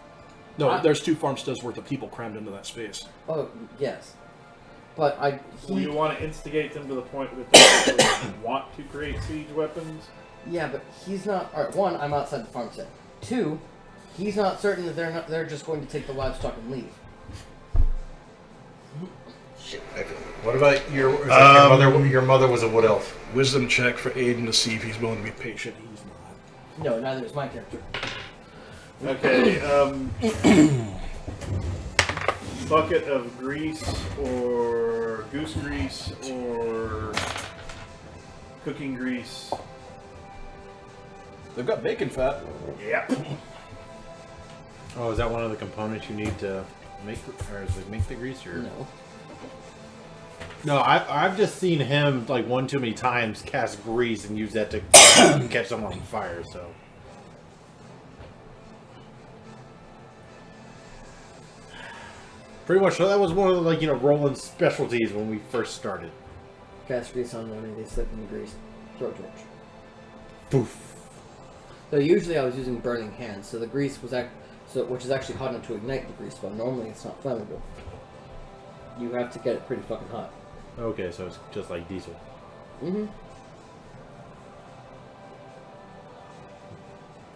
No, there's 2 farmsteads worth of people crammed into that space. Oh yes, but Do you want to instigate them to the point that they actually want to create siege weapons? Yeah, but he's not. All right, 1, I'm outside the farmstead. 2, he's not certain that they're just going to take the livestock and leave. What about your mother was a wood elf? Wisdom check for Aidan to see if he's willing to be patient. He's not. No, neither is my character. Okay, bucket of grease or goose grease or cooking grease. They've got bacon fat. Yep. Oh, is that one of the components you need to make, or is it make the grease, or? No. No, I've just seen him like one too many times cast grease and use that to catch someone on fire. So pretty much, so that was one of the, like, Roland's specialties when we first started. Cast grease on one and they slip in the grease. Throw a torch. Poof. So usually I was using burning hands, so the grease was which is actually hot enough to ignite the grease, but normally it's not flammable. You have to get it pretty fucking hot. Okay, so it's just like diesel. Mm-hmm.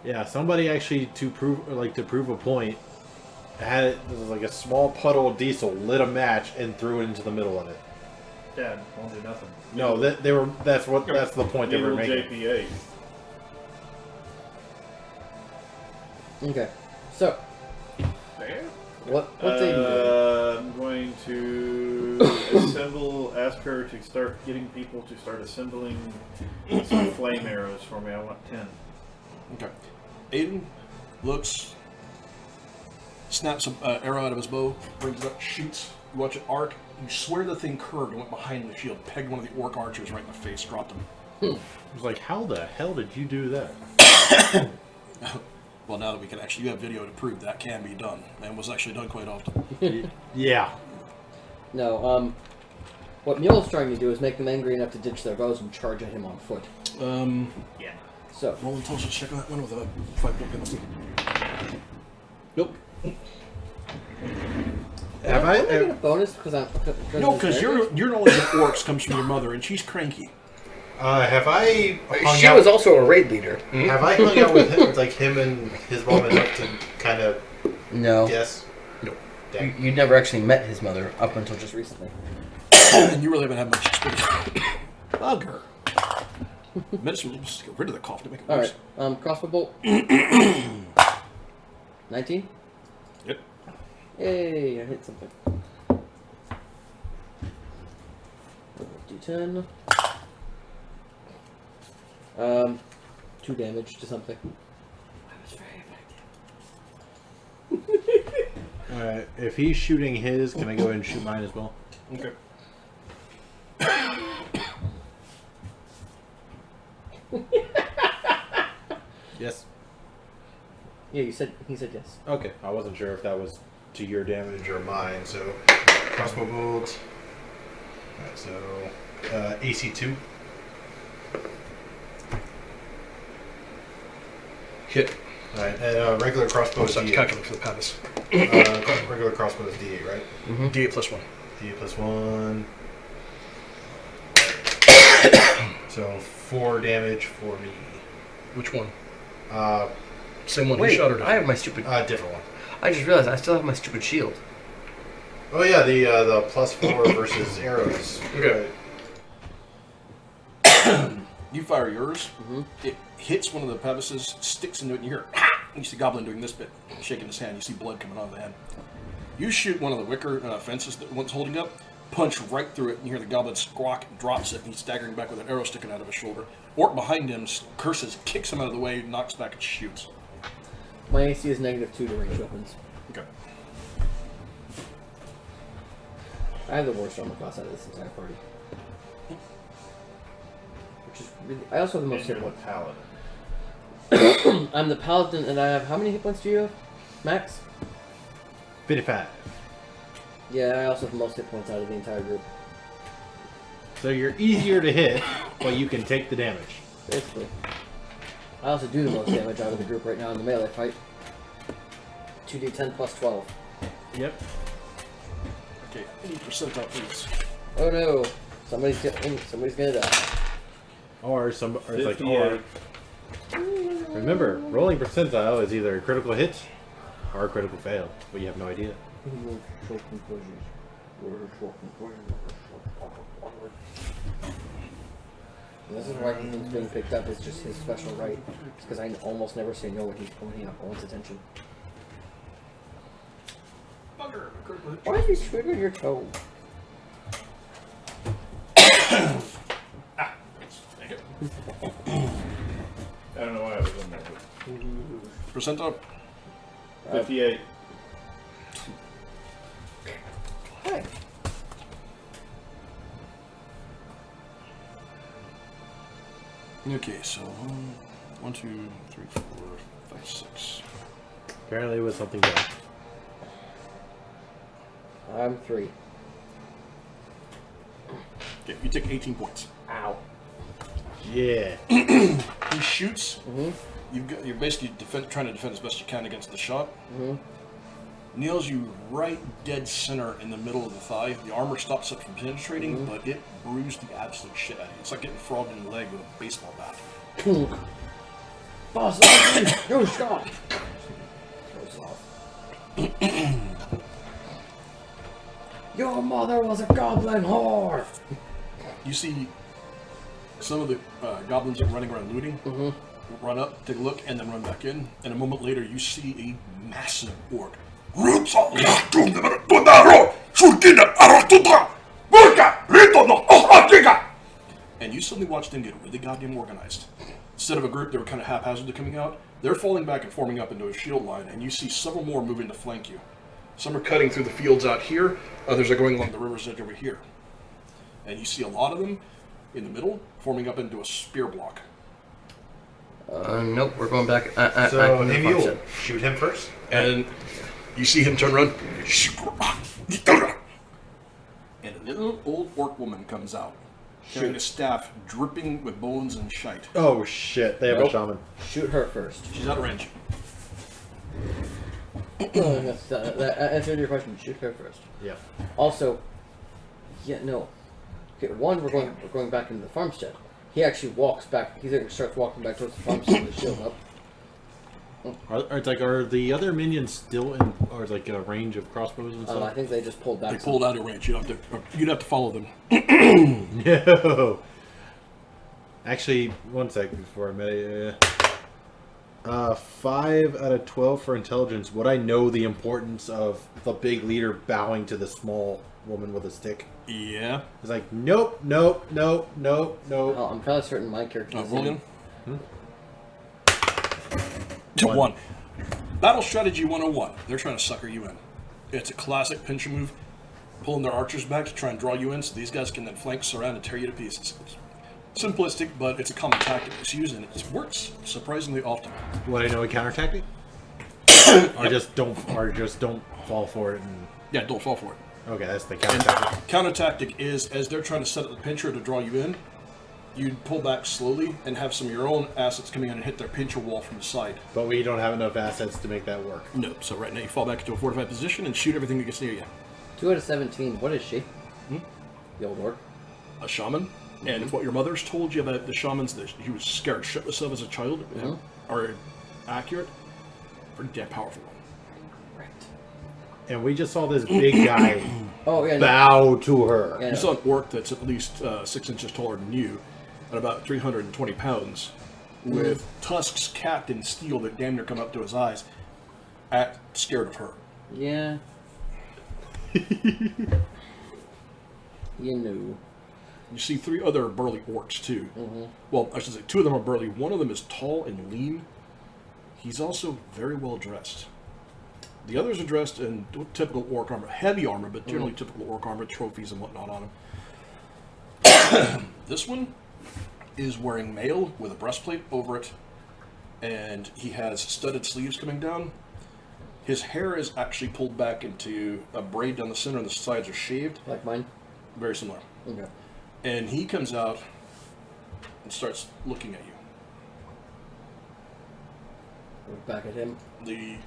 Yeah, somebody actually to prove a point had it was like a small puddle of diesel, lit a match, and threw it into the middle of it. Dad, won't do nothing. No, that's the point they were making. JPA. Okay. So There. what's Aidan doing? I'm going to assemble. Ask her to start getting people to start assembling some flame arrows for me. I want 10. Okay. Aidan looks, snaps an arrow out of his bow, brings it up, shoots. You watch it arc. You swear the thing curved and went behind the shield, pegged one of the orc archers right in the face, dropped him. I was like, how the hell did you do that? Well, now that we can actually, you have video to prove that can be done, and was actually done quite often. Yeah. No, what Mjöl's trying to do is make them angry enough to ditch their bows and charge at him on foot. Yeah. So, Roll intelligence check on that one with a 5-point penalty. Nope. Have am I? I get a bonus because I'm... No, because your knowledge of orcs comes from your mother, and she's cranky. Have I hung She out? was also a raid leader. Have I hung out with him, like him and his mom enough to kind of No. guess? No. You, you'd never actually met his mother up until just recently. And you really haven't had much experience. Bugger. Medicine will just get rid of the cough to make it worse. Alright, crossbow bolt. 19? Yep. Yay, I hit something. D10. 2 damage to something. That was very effective. Alright, if he's shooting his, can I go ahead and shoot mine as well? Okay. Yes. Yeah, he said yes. Okay, I wasn't sure if that was to your damage Or mine, so crossbow bolt. Alright, so AC 2. Hit. Alright, and regular crossbow is What's that D8. calculate for the palace? Regular crossbow is D8, right? D8 plus 1. D8 plus 1. So 4 damage for me. Which one? Uh, Same one who Wait, shot her I have my stupid... different one. I just realized I still have my stupid shield. Oh yeah, the plus 4 versus arrows. Okay. You fire yours. It hits one of the pebbles, sticks into it, and you hear ah! You see Goblin doing this bit, shaking his hand. You see blood coming out of the hand. You shoot one of the wicker fences that one's holding up, punch right through it, and you hear the Goblin squawk, drops it, and he's staggering back with an arrow sticking out of his shoulder. Orc behind him curses, kicks him out of the way, knocks back, and shoots. My AC is -2 to range weapons. Okay. I have the worst armor class out of this entire party. Which is really... I also have the most hit You're the points. paladin. I'm the paladin, and I have... How many hit points do you have, Max? 55. Yeah, I also have the most hit points out of the entire group. So you're easier to hit, but you can take the damage. Basically. I also do the most damage out of the group right now in the melee fight. 2d10 plus 12. Yep. Okay, 80% up, please. Oh no! Somebody's gonna die. Or it's like, 58. or remember, rolling percentile is either a critical hit or a critical fail, but you have no idea. This is why he's being picked up. It's just his special right. It's because I almost never say no when he wants attention. Bugger, critical hit. Why are you twiddling your toe? Take it. I don't know why I was in there. Percent up. 58. Hi. Okay, so 1, 2, 3, 4, 5, 6. Apparently it was something bad. I'm 3. Okay, you take 18 points. Ow. Yeah. He shoots. Mm-hmm. You're basically trying to defend as best you can against the shot. Mm-hmm. Nails you right dead center in the middle of the thigh. The armor stops it from penetrating, but it bruised the absolute shit out of you. It's like getting frogged in the leg with a baseball bat. Boss, no stop. Your mother was a goblin whore. You see some of the goblins are running around looting. Run up, take a look, and then run back in. And a moment later, you see a massive orc. And you suddenly watch them get really goddamn organized. Instead of a group that were kind of haphazardly coming out, they're falling back and forming up into a shield line, and you see several more moving to flank you. Some are cutting through the fields out here, others are going along the river's edge over here. And you see a lot of them in the middle, forming up into a spear block. Nope, we're going back. So maybe you'll shoot him first. And you see him turn around. And a little old orc woman comes out, carrying a staff dripping with bones and shite. Oh shit, they have a shaman. Shoot her first. She's out of range. That answered your question. Shoot her first. Yeah. Also, no. Okay, one, we're going back into the farmstead. He actually walks back. He starts walking back towards the farmstead with the shield up. Are the other minions still in, or like a range of crossbows and stuff? I think they just pulled back. They pulled out of range. You'd have to follow them. No. Actually, 1 second before I met you. 5 out of 12 for intelligence. Would I know the importance of the big leader bowing to the small woman with a stick? Yeah. It's like, nope, nope, nope, nope, nope. Oh, I'm fairly certain my character. Roll again. 1. Battle strategy 101. They're trying to sucker you in. It's a classic pincher move, pulling their archers back to try and draw you in, so these guys can then flank, surround, and tear you to pieces. It's simplistic, but it's a common tactic that's used, and it works surprisingly often. Would I know a counter tactic? Or just don't fall for it. And... Yeah, don't fall for it. Okay, that's the counter tactic. Counter tactic is, as they're trying to set up the pincher to draw you in, you'd pull back slowly and have some of your own assets coming in and hit their pincher wall from the side. But we don't have enough assets to make that work. No, so right now you fall back into a fortified position and shoot everything that gets near you. 2 out of 17. What is she? The old orc. A shaman. And if what your mother's told you about the shamans that he was scared shitless of as a child are accurate, pretty damn powerful. Right. And we just saw this big guy bow to her. Yeah, You saw an orc that's at least 6 inches taller than you, at about 320 pounds, with tusks capped in steel that damn near come up to his eyes, scared of her. Yeah. You knew. You see 3 other burly orcs, too. Well, I should say 2 of them are burly. One of them is tall and lean. He's also very well dressed. The others are dressed in typical orc armor. Heavy armor, but generally typical orc armor, trophies and whatnot on him. This one is wearing mail with a breastplate over it, and he has studded sleeves coming down. His hair is actually pulled back into a braid down the center, and the sides are shaved. Like mine? Very similar. Okay. And he comes out and starts looking at you. Look back at him. The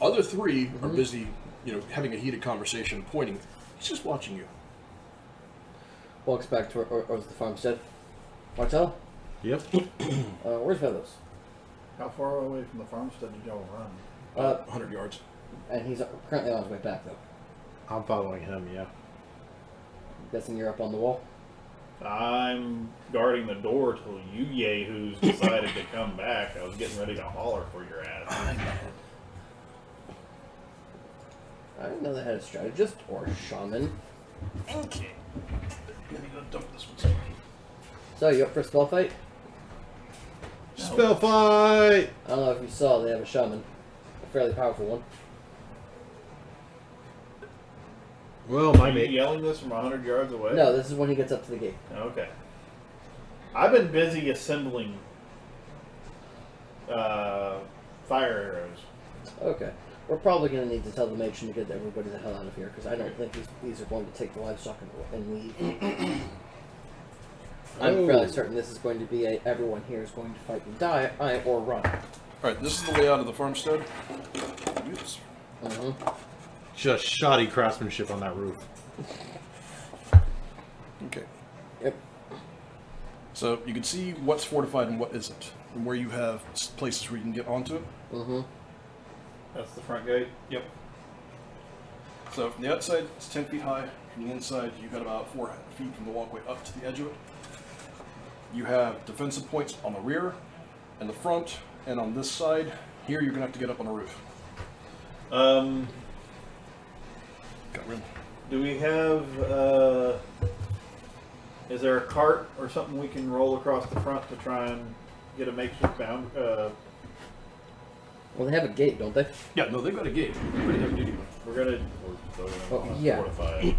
other 3 are busy, having a heated conversation, pointing. He's just watching you. Walks back to the farmstead. Martel? Yep. Where's Velos? How far away from the farmstead did y'all run? 100 yards. And he's currently on his way back, though. I'm following him, yeah. Guessing you're up on the wall? I'm guarding the door till you yahoos decided to come back. I was getting ready to holler for your ass. I didn't know they had a strategist or a shaman. Okay. Let me go dump this one somewhere. So, you up for a spell fight? Spell fight! I don't know if you saw, they have a shaman. A fairly powerful one. Well, my Are you mate. yelling this from 100 yards away? No, this is when he gets up to the gate. Okay. I've been busy assembling fire arrows. Okay. We're probably going to need to tell the Mage to get everybody the hell out of here, because I don't think these are going to take the livestock and leave. I'm fairly certain this is going to be everyone here is going to fight and die, or run. Alright, this is the layout of the farmstead. Oops. Just shoddy craftsmanship on that roof. Okay. Yep. So you can see what's fortified and what isn't, and where you have places where you can get onto it. That's the front gate. Yep. So from the outside, it's 10 feet high. From the inside, you've got about 4 feet from the walkway up to the edge of it. You have defensive points on the rear and the front, and on this side, here you're going to have to get up on the roof. Got room. Do we have, is there a cart or something we can roll across the front to try and get a makeshift bound? Well, they have a gate, don't they? Yeah, no, they've got a gate. Pretty heavy duty one. We're gonna Yeah. fortify it.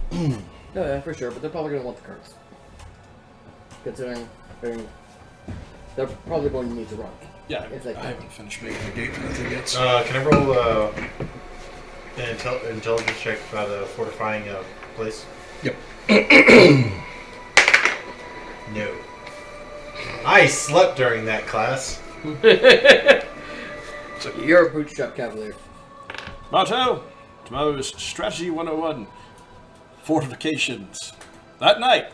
No, yeah, for sure, but they're probably going to want the carts. Considering they're probably going to need to run. Yeah, If they I can. haven't finished making the gate for that thing yet. Can I roll an intelligence check about fortifying a place? Yep. No. I slept during that class. You're a bootstrap cavalier. Martel, tomorrow's Strategy 101. Fortifications. That night,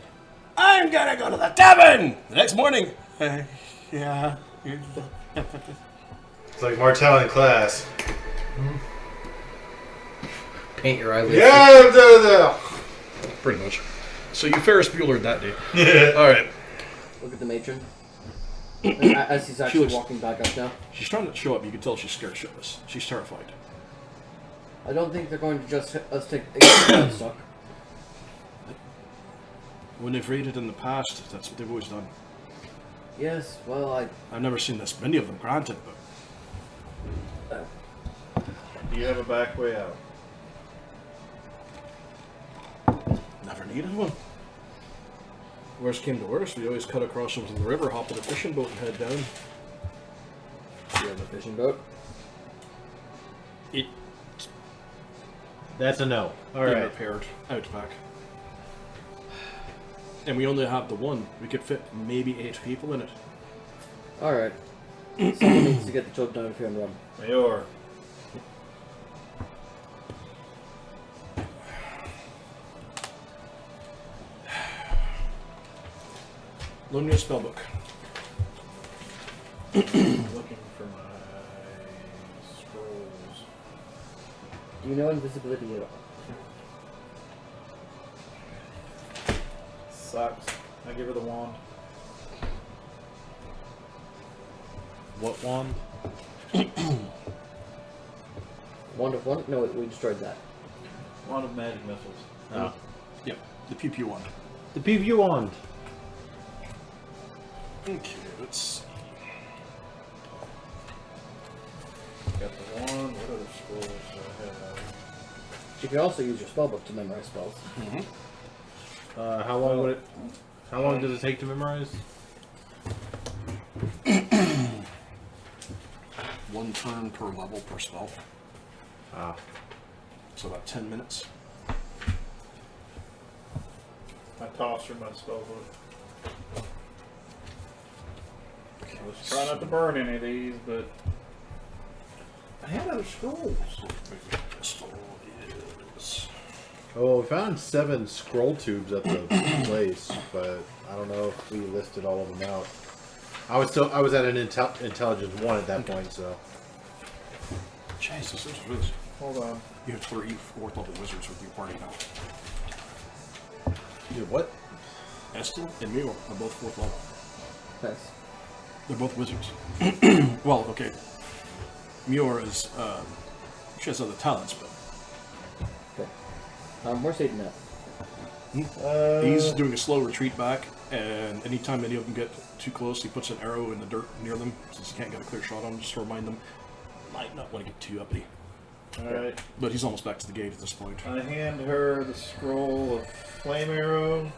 I'm gonna go to the tavern! The next morning, yeah. It's like Martel in class. Paint your eyelids. Yeah, Pretty much. So you Ferris Buellered that day. Alright. Look at the matron. As he's actually looks- walking back up now. She's trying to show up. You can tell she's scared shitless. She's terrified. I don't think they're going to just hit us take livestock. When they've raided in the past, that's what they've always done. Yes, well, I've never seen this many of them, granted, but Do you have a back way out? never needed one. Worst came to worst, we always cut across into the river, hop in a fishing boat and head down. you have a fishing boat. That's a no. All Being right. repaired out back. And we only have the one. We could fit maybe 8 people in it. Alright. Someone needs to get the job done if you're on run. Mayor. Loan me a spellbook. Looking for my scrolls. Do you know invisibility at all? Sucks. I give her the wand. What wand? Wand of one? No, we destroyed that. Wand of magic missiles. Oh. Yep, the pew pew one. The PvU wand. Okay, let's see. Got the wand. What other scrolls do I have? You can also use your spellbook to memorize spells. How long would it? How long does it take to memorize? 1 turn per level per spell. Ah. So about 10 minutes. I tossed her my spellbook. Let's try not to burn any of these, but I had other scrolls. Pistol is... Oh, we found 7 scroll tubes at the place, but I don't know if we listed all of them out. I was at an intelligence 1 at that point, so. Jesus, this is really... Hold on. You have 3 4th level wizards with your party now. You what? Estel and Mjöl are both 4th level. Nice. They're both wizards. Well, okay. Mjöl is, she has other talents, but Okay. Where's Aidan at? he's doing a slow retreat back, and anytime any of them get too close, he puts an arrow in the dirt near them, since he can't get a clear shot on them, just to remind them, might not want to get too uppity. Alright. But he's almost back to the gate at this point. I hand her the scroll of flame arrow.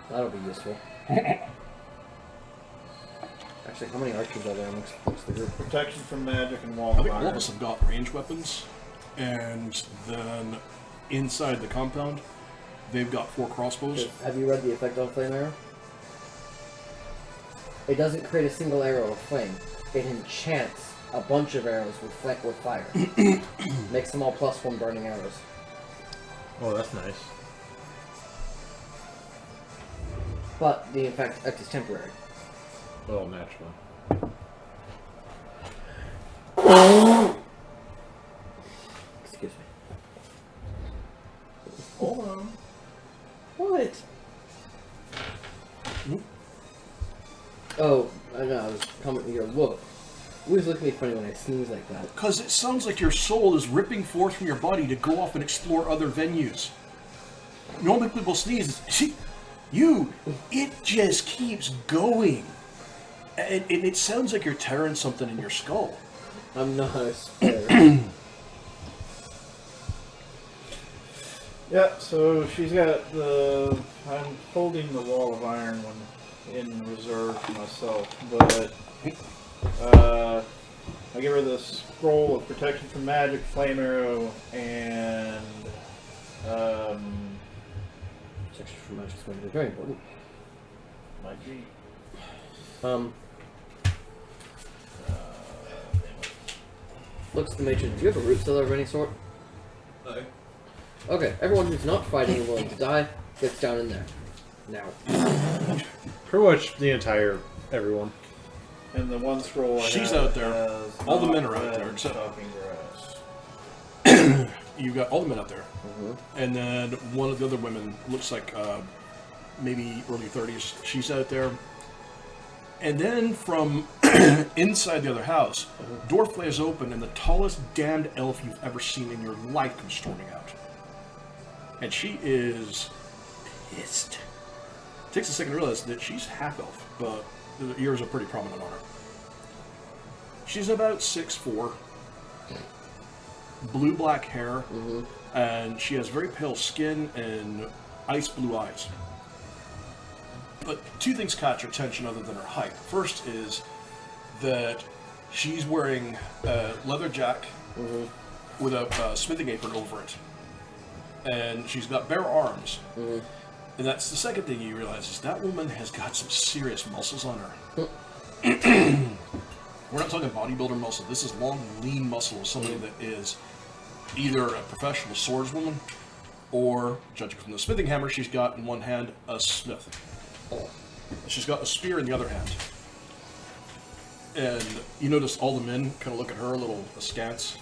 That'll be useful. Actually, how many archers are there amongst the group? Protection from magic and wall I of think all of iron. us have got ranged weapons, and then inside the compound, they've got 4 crossbows. Have you read the effect on flame arrow? It doesn't create a single arrow of flame. It enchants a bunch of arrows with fire. Makes them all +1 burning arrows. Oh, that's nice. But the effect is temporary. Oh, naturally. Excuse me. Hold on. What? Oh, I know. I was commenting your look. You always look at me funny when I sneeze like that. Because it sounds like your soul is ripping forth from your body to go off and explore other venues. Normally people sneeze. It just keeps going. And it sounds like you're tearing something in your skull. I'm not a spare. Yeah, so she's got the... I'm holding the wall of iron one in reserve for myself, but I give her the scroll of protection from magic, flame arrow, and Protection from magic is going to be very important. might be. Looks to the matron. Do you have a root cellar of any sort? No. Okay, everyone who's not fighting and willing to die gets down in there. Now. Pretty much the entire everyone. And the one scroll I She's have out there. has All the not men are out been there, except- chopping grass. You've got all the men out there. Mm-hmm. And then one of the other women looks like maybe early 30s. She's out there. And then from inside the other house, door flares open and the tallest damned elf you've ever seen in your life comes storming out. And she is pissed. Takes a second to realize that she's half elf, but the ears are pretty prominent on her. She's about 6'4", blue-black hair, and she has very pale skin and ice blue eyes. But 2 things catch her attention other than her height. First is that she's wearing a leather jack with a smithing apron over it. And she's got bare arms. And that's the second thing you realize is that woman has got some serious muscles on her. We're not talking bodybuilder muscle. This is long, lean muscle of somebody that is either a professional swordswoman or, judging from the smithing hammer she's got in one hand, a smith. She's got a spear in the other hand. And you notice all the men kind of look at her a little askance.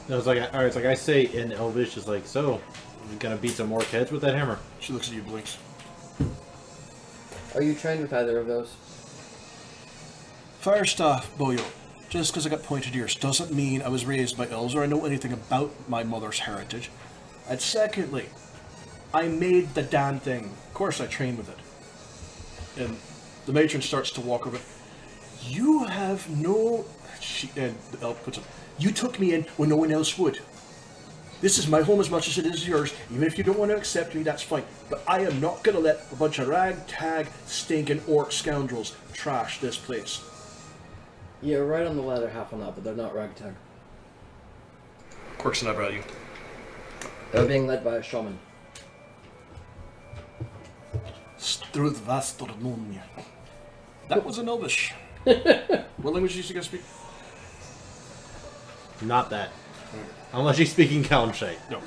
No, it's like I say in Elvish, it's like, so, you gonna beat some more heads with that hammer? She looks at you, blinks. Are you trained with either of those? Firestaff, Boyo. Just because I got pointed ears doesn't mean I was raised by elves or I know anything about my mother's heritage. And secondly, I made the damn thing. Of course I trained with it. And the matron starts to walk over. You have no... and the elf puts up. You took me in when no one else would. This is my home as much as it is yours. Even if you don't want to accept me, that's fine. But I am not going to let a bunch of ragtag, stinking orc scoundrels trash this place. You're right on the latter half on that, but they're not ragtag. Quirks an eyebrow at you. They're being led by a shaman. Struth Vastornonia. That was an Elvish. What language did you guys speak? Not that. Unless you're speaking Kalimshay. No.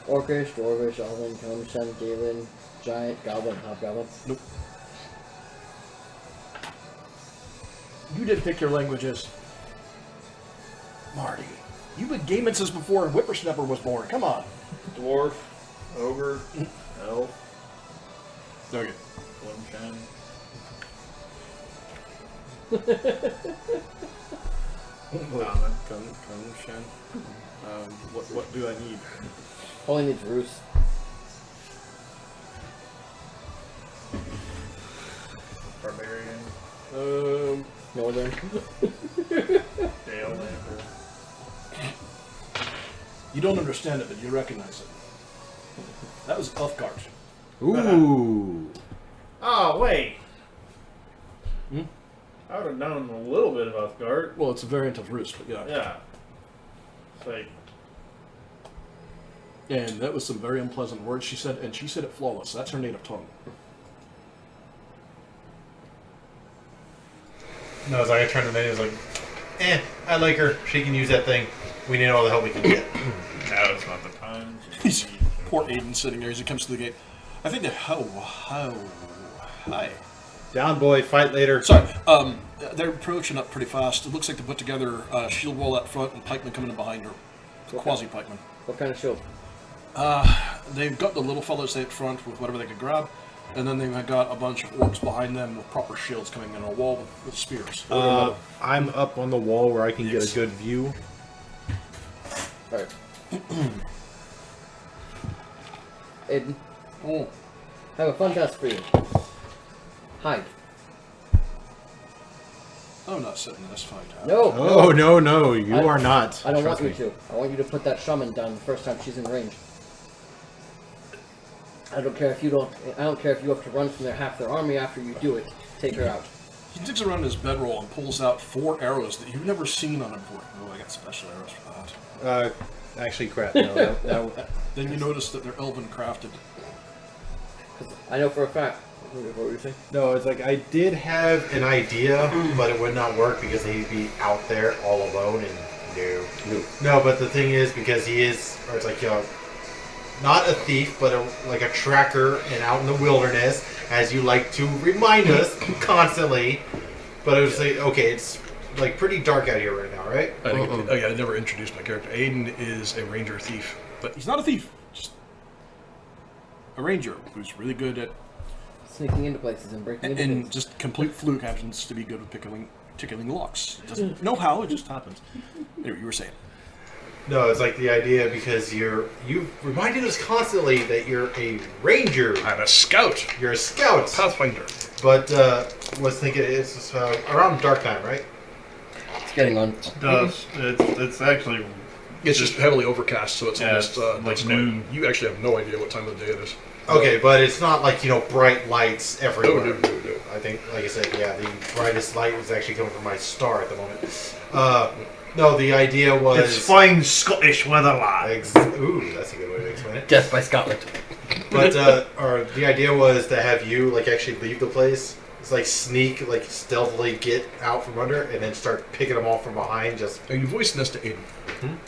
Orcish, Dwarvish, Alvin, Kalimshan, Galen, Giant, Goblin, Hobgoblin. Nope. You didn't pick your languages. Marty, you've been gaming since before Whippersnapper was born. Come on. Dwarf, ogre, elf, Okay. Glimshan. Shan. What do I need? All he needs Roos. Barbarian, Northern. Dale Lander. You don't understand it, but you recognize it. That was Elfgard. Ooh. Oh, wait. Hmm? I would have known a little bit about Guard. Well, it's a variant of roost, but yeah. Yeah. It's like, And that was some very unpleasant words she said, and she said it flawless. That's her native tongue. No, it's like I turned to Manny. I was like, I like her. She can use that thing. We need all the help we can get. now it's not the time. He's poor Aidan sitting there as he comes to the gate. I think that hi. Down, boy. Fight later. Sorry, they're approaching up pretty fast. It looks like they put together a shield wall up front and pikemen coming in behind her. Quasi-pikemen. What kind of shield? They've got the little fellows at front with whatever they could grab, and then they've got a bunch of orcs behind them with proper shields coming in a wall with spears. I'm up on the wall where I can get a good view. Alright. Aidan, Oh, I have a fun task for you. Hide. I'm not sitting in this fight. No! Oh, no, you are not. I don't want Trust you me. to. I want you to put that shaman down the first time she's in range. I don't care if you have to run from half their army after you do it. Take her out. He digs around his bedroll and pulls out 4 arrows that you've never seen on him before. Oh, I got special arrows for that. Actually, crap. No, that, Then you notice that they're elven crafted. 'Cause I know for a fact. What were you saying? no, it's like I did have an idea, but it would not work because he'd be out there all alone and no. But the thing is, because he is, or it's like, not a thief, but like a tracker and out in the wilderness, as you like to remind us constantly. But it was like, okay, it's like pretty dark out here right now, right? I think I never introduced my character. Aidan is a ranger thief, but he's not a thief. Just a ranger who's really good at Sneaking into places and breaking into and things. just complete fluke happens to be good with tickling locks. Doesn't know how, it just happens. Anyway, you were saying. No, it's like the idea because you've reminded us constantly that you're a ranger. I'm a scout. You're a scout. Pathfinder. But was thinking it's around dark time, right? It's getting on. It does. It's actually It's just heavily overcast, so it's almost like dusk. noon. You actually have no idea what time of the day it is. Okay, but it's not like, bright lights everywhere. No. I think, like I said, yeah, the brightest light was actually coming from my star at the moment. No, the idea was... It's fine Scottish weather, lad. Ooh, that's a good way to explain it. Death by Scotland. But, or the idea was to have you, actually leave the place. It's sneak, stealthily get out from under, and then start picking them off from behind, just... And you voiced this to Aidan.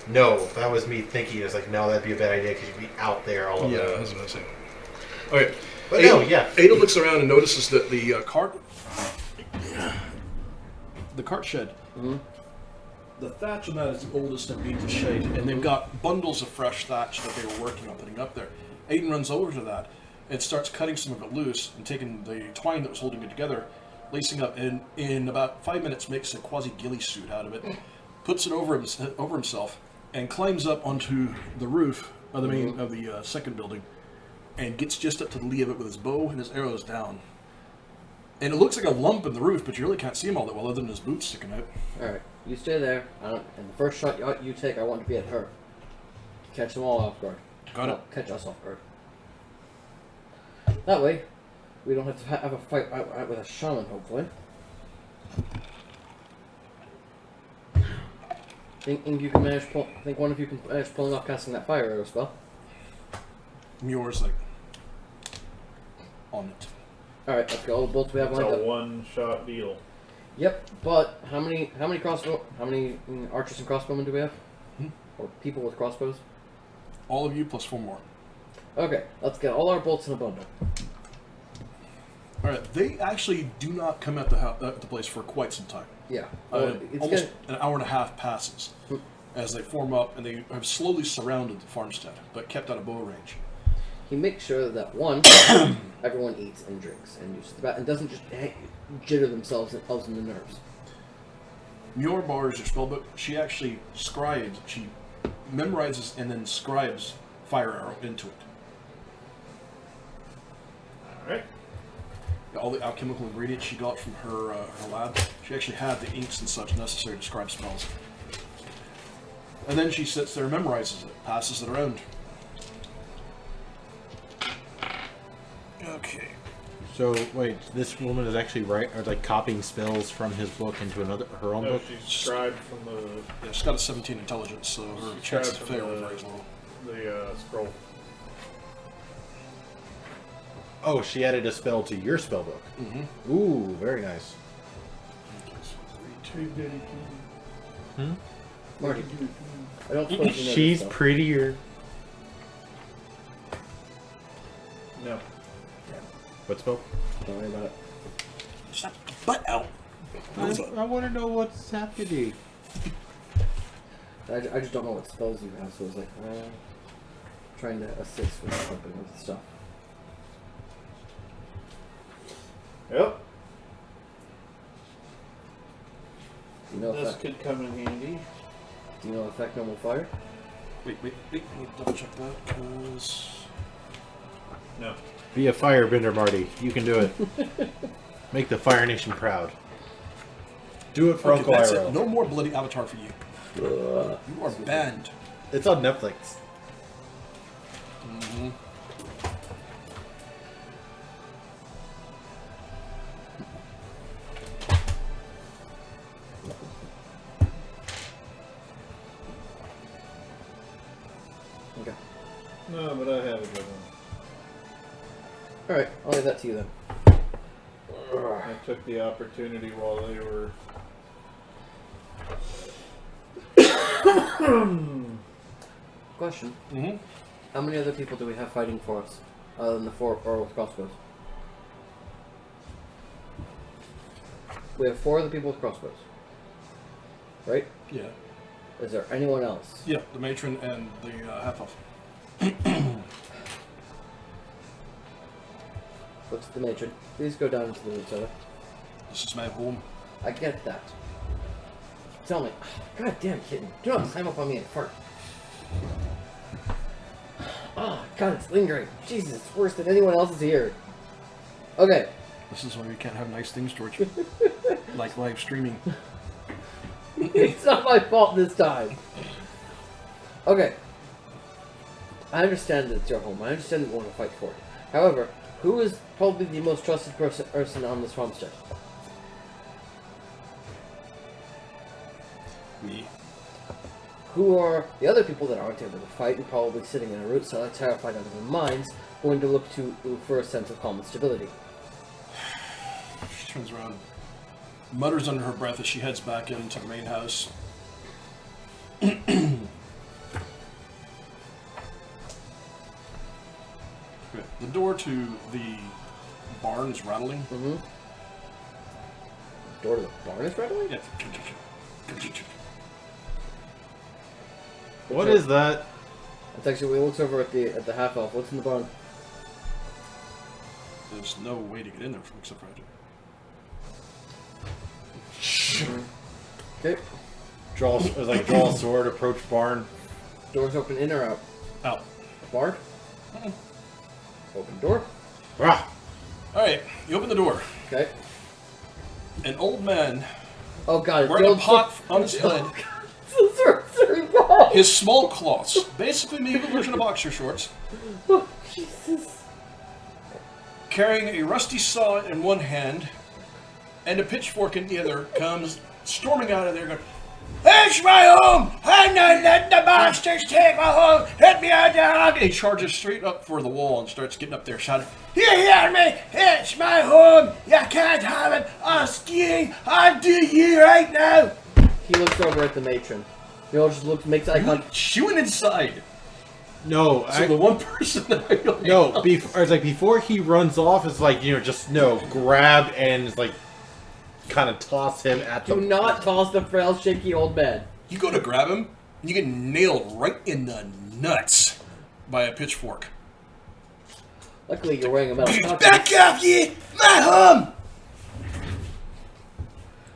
No, that was me thinking. It's no, that'd be a bad idea, because you'd be out there all alone. Yeah, that's what I was saying. Okay. But Aidan, no, yeah. Aidan looks around and notices that the cart shed. Mm-hmm. The thatch on that is the oldest and beat to shade, and they've got bundles of fresh thatch that they were working on putting up there. Aidan runs over to that and starts cutting some of it loose and taking the twine that was holding it together, lacing up, and in about 5 minutes makes a quasi-ghillie suit out of it, puts it over himself, and climbs up onto the roof of the main of the second building, and gets just up to the lee of it with his bow and his arrows down. And it looks like a lump in the roof, but you really can't see him all that well other than his boots sticking out. Alright, you stay there. And the first shot you take, I want to be at her. Catch them all off guard. Got it. Catch us off guard. That way, we don't have to have a fight out with a shaman, hopefully. Think one of you can manage pulling off casting that fire arrow spell. Muir's on it. Alright, let's go. All the bolts we have It's lined a up. one-shot deal. Yep, but how many archers and crossbowmen do we have? Or people with crossbows? All of you plus 4 more. Okay, let's get all our bolts in a bundle. All right, they actually do not come at the place for quite some time. Yeah. Almost an hour and a half passes as they form up, and they have slowly surrounded the farmstead, but kept out of bow range. He makes sure that one, everyone eats and drinks and uses the bath, and doesn't just jitter themselves and elves in the nerves. Muir borrows your spellbook. She actually scribes. She memorizes and then scribes fire arrow into it. Alright. All the alchemical ingredients she got from her lab. She actually had the inks and such necessary to scribe spells. And then she sits there and memorizes it, passes it around. So wait, this woman is actually copying spells from his book into her own No, book. she's scribed from the Yeah, she's got a 17 intelligence, so her chances of failure are very low. scroll. Oh, she added a spell to your spell book. Mm-hmm. Ooh, very nice. Marty, I don't suppose you know She's this stuff. prettier. No. What spell? Don't worry about it. Shut your butt out. I want to know what's happening. I just don't know what spells you have, so it's like, trying to assist with helping with stuff. Yep. Do you know This effect? could come in handy. Do you know effect normal fire? Wait. I need to double check that, because... No. Be a firebender, Marty. You can do it. Make the Fire Nation proud. Do it for Okay, Uncle that's Iroh. it. No more bloody Avatar for you. You are banned. It's on Netflix. Mm-hmm. Okay. No, but I have a good one. Alright, I'll leave that to you then. I took the opportunity while they were... Question. Mm-hmm. How many other people do we have fighting for us? Other than the 4 or with crossbows? We have 4 other people with crossbows. Right? Yeah. Is there anyone else? Yeah, the matron and the half-elf. What's the matron? Please go down into the woods, Heather. This is my home. I get that. Tell me. God damn kitten. Do not climb up on me and fart. Oh, God, it's lingering. Jesus, it's worse than anyone else's here. Okay. This is why we can't have nice things towards you. Like live streaming. It's not my fault this time. Okay. I understand that it's your home. I understand that you want to fight for it. However, who is probably the most trusted person on this farmstead? Me. Who are the other people that aren't able to fight and probably sitting in a root cell terrified out of their minds, going to look to for a sense of calm and stability? She turns around, mutters under her breath as she heads back into the main house. Okay. The door to the barn is rattling. Mm-hmm. Door to the barn is rattling? Yeah. What is that? It's actually, he looks over at the half elf. What's in the barn? There's no way to get in there except for Okay. Draw a sword, approach barn. Doors open in or out? out. Barn? Open door. Ah! Alright, you open the door. Okay. An old man Oh God! wearing a pot on his head, Sorcery ball. his small cloths, basically medieval version of boxer shorts, Oh, Jesus. carrying a rusty saw in one hand and a pitchfork in the other, comes storming out of there going, "It's my home! I'm not letting the monsters take my home! Let me out down!" He charges straight up for the wall and starts getting up there shouting, "You hear me? It's my home! You can't have it! I'm skiing onto you right now!" He looks over at the matron. He all just looks, makes eye contact. She went inside. No, So the one person that I really no. It's like before he runs off, it's like grab and it's like kind of toss him at the. Do not toss the frail, shaky old man. You go to grab him, and you get nailed right in the nuts by a pitchfork. Luckily, you're wearing a metal stocking. Back off, ye! My home!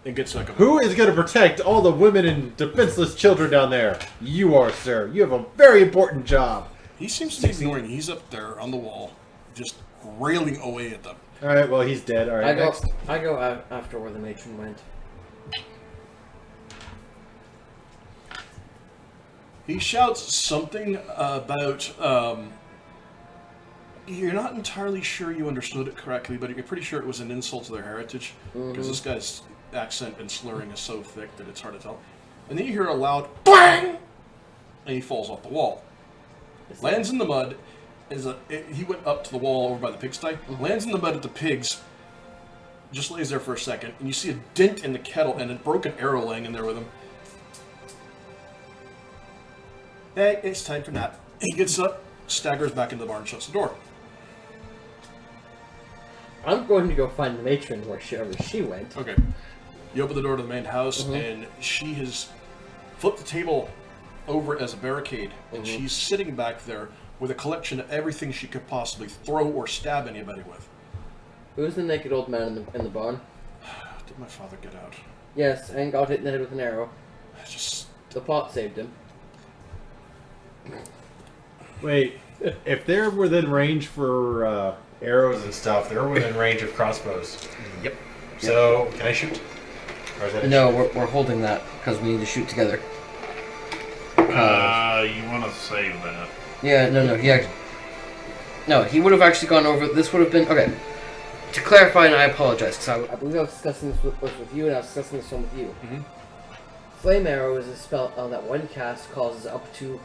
It gets like a... Who is going to protect all the women and defenseless children down there? You are, sir. You have a very important job. He seems to be ignoring you. He's up there on the wall, just railing away at them. All right. Well, he's dead. All right. Next. I go after where the matron went. He shouts something about You're not entirely sure you understood it correctly, but you're pretty sure it was an insult to their heritage, because this guy's accent and slurring is so thick that it's hard to tell. And then you hear a loud bang, and he falls off the wall. Lands in the mud. He went up to the wall over by the pigsty, lands in the mud at the pigs, just lays there for a second, and you see a dent in the kettle and a broken arrow laying in there with him. Hey, it's time for nap. He gets up, staggers back into the barn, shuts the door. I'm going to go find the matron wherever she went. Okay. You open the door to the main house, and she has flipped the table over as a barricade, and she's sitting back there with a collection of everything she could possibly throw or stab anybody with. Who's the naked old man in the barn? Did my father get out? Yes, and got hit in the head with an arrow. Just... The pot saved him. Wait, if they're within range for Arrows and stuff, they're within range of crossbows. Yep. So, can I shoot? Or is that a No, shoot? we're holding that because we need to shoot together. You want to save that. Yeah, no, he would have actually gone over. This would have been okay. To clarify, and I apologize because I believe I was discussing this with you, and I was discussing this one with you. Flame arrow is a spell that one cast causes up to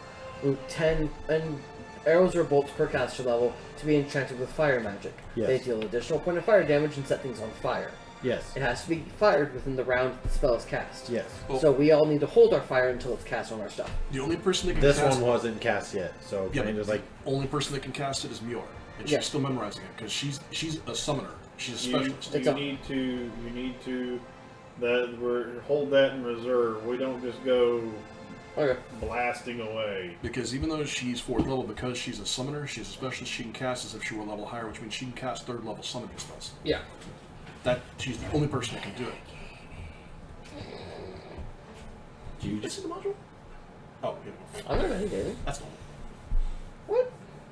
10 and arrows or bolts per caster level to be enchanted with fire magic. Yes. They deal additional point of fire damage and set things on fire. Yes. It has to be fired within the round the spell is cast. Yes. So we all need to hold our fire until it's cast on our stuff. The only person that can This cast one wasn't cast yet, so Yeah, kind but of like the only person that can cast it is Mjöl, and she's still memorizing it because she's a summoner. She's a specialist. You need to hold that in reserve. We don't just go blasting away. Because even though she's 4th level, because she's a summoner, she's a specialist, she can cast as if she were a level higher, which means she can cast 3rd level summoning spells. Yeah. She's the only person that can do it. Do you just see the module? Oh, yeah. I'm not metagaming. That's normal. What?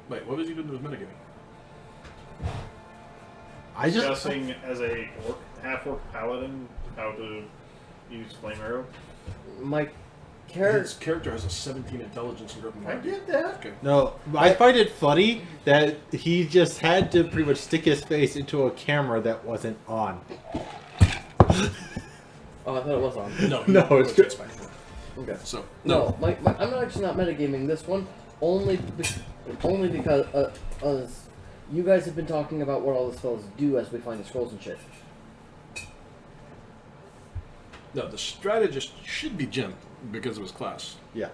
Wait, what was he doing to his metagaming? I just Discussing as a half-orc paladin how to use flame arrow. My His character has a 17 intelligence and gripping. I get that. Okay. no. I find it funny that he just had to pretty much stick his face into a camera that wasn't on. Oh, I thought it was on. No, No, it's good. fine. Okay. So No, I'm not actually not metagaming this one only because you guys have been talking about what all the spells do as we find the scrolls and shit. No, the strategist should be Jim because of his class. Yeah.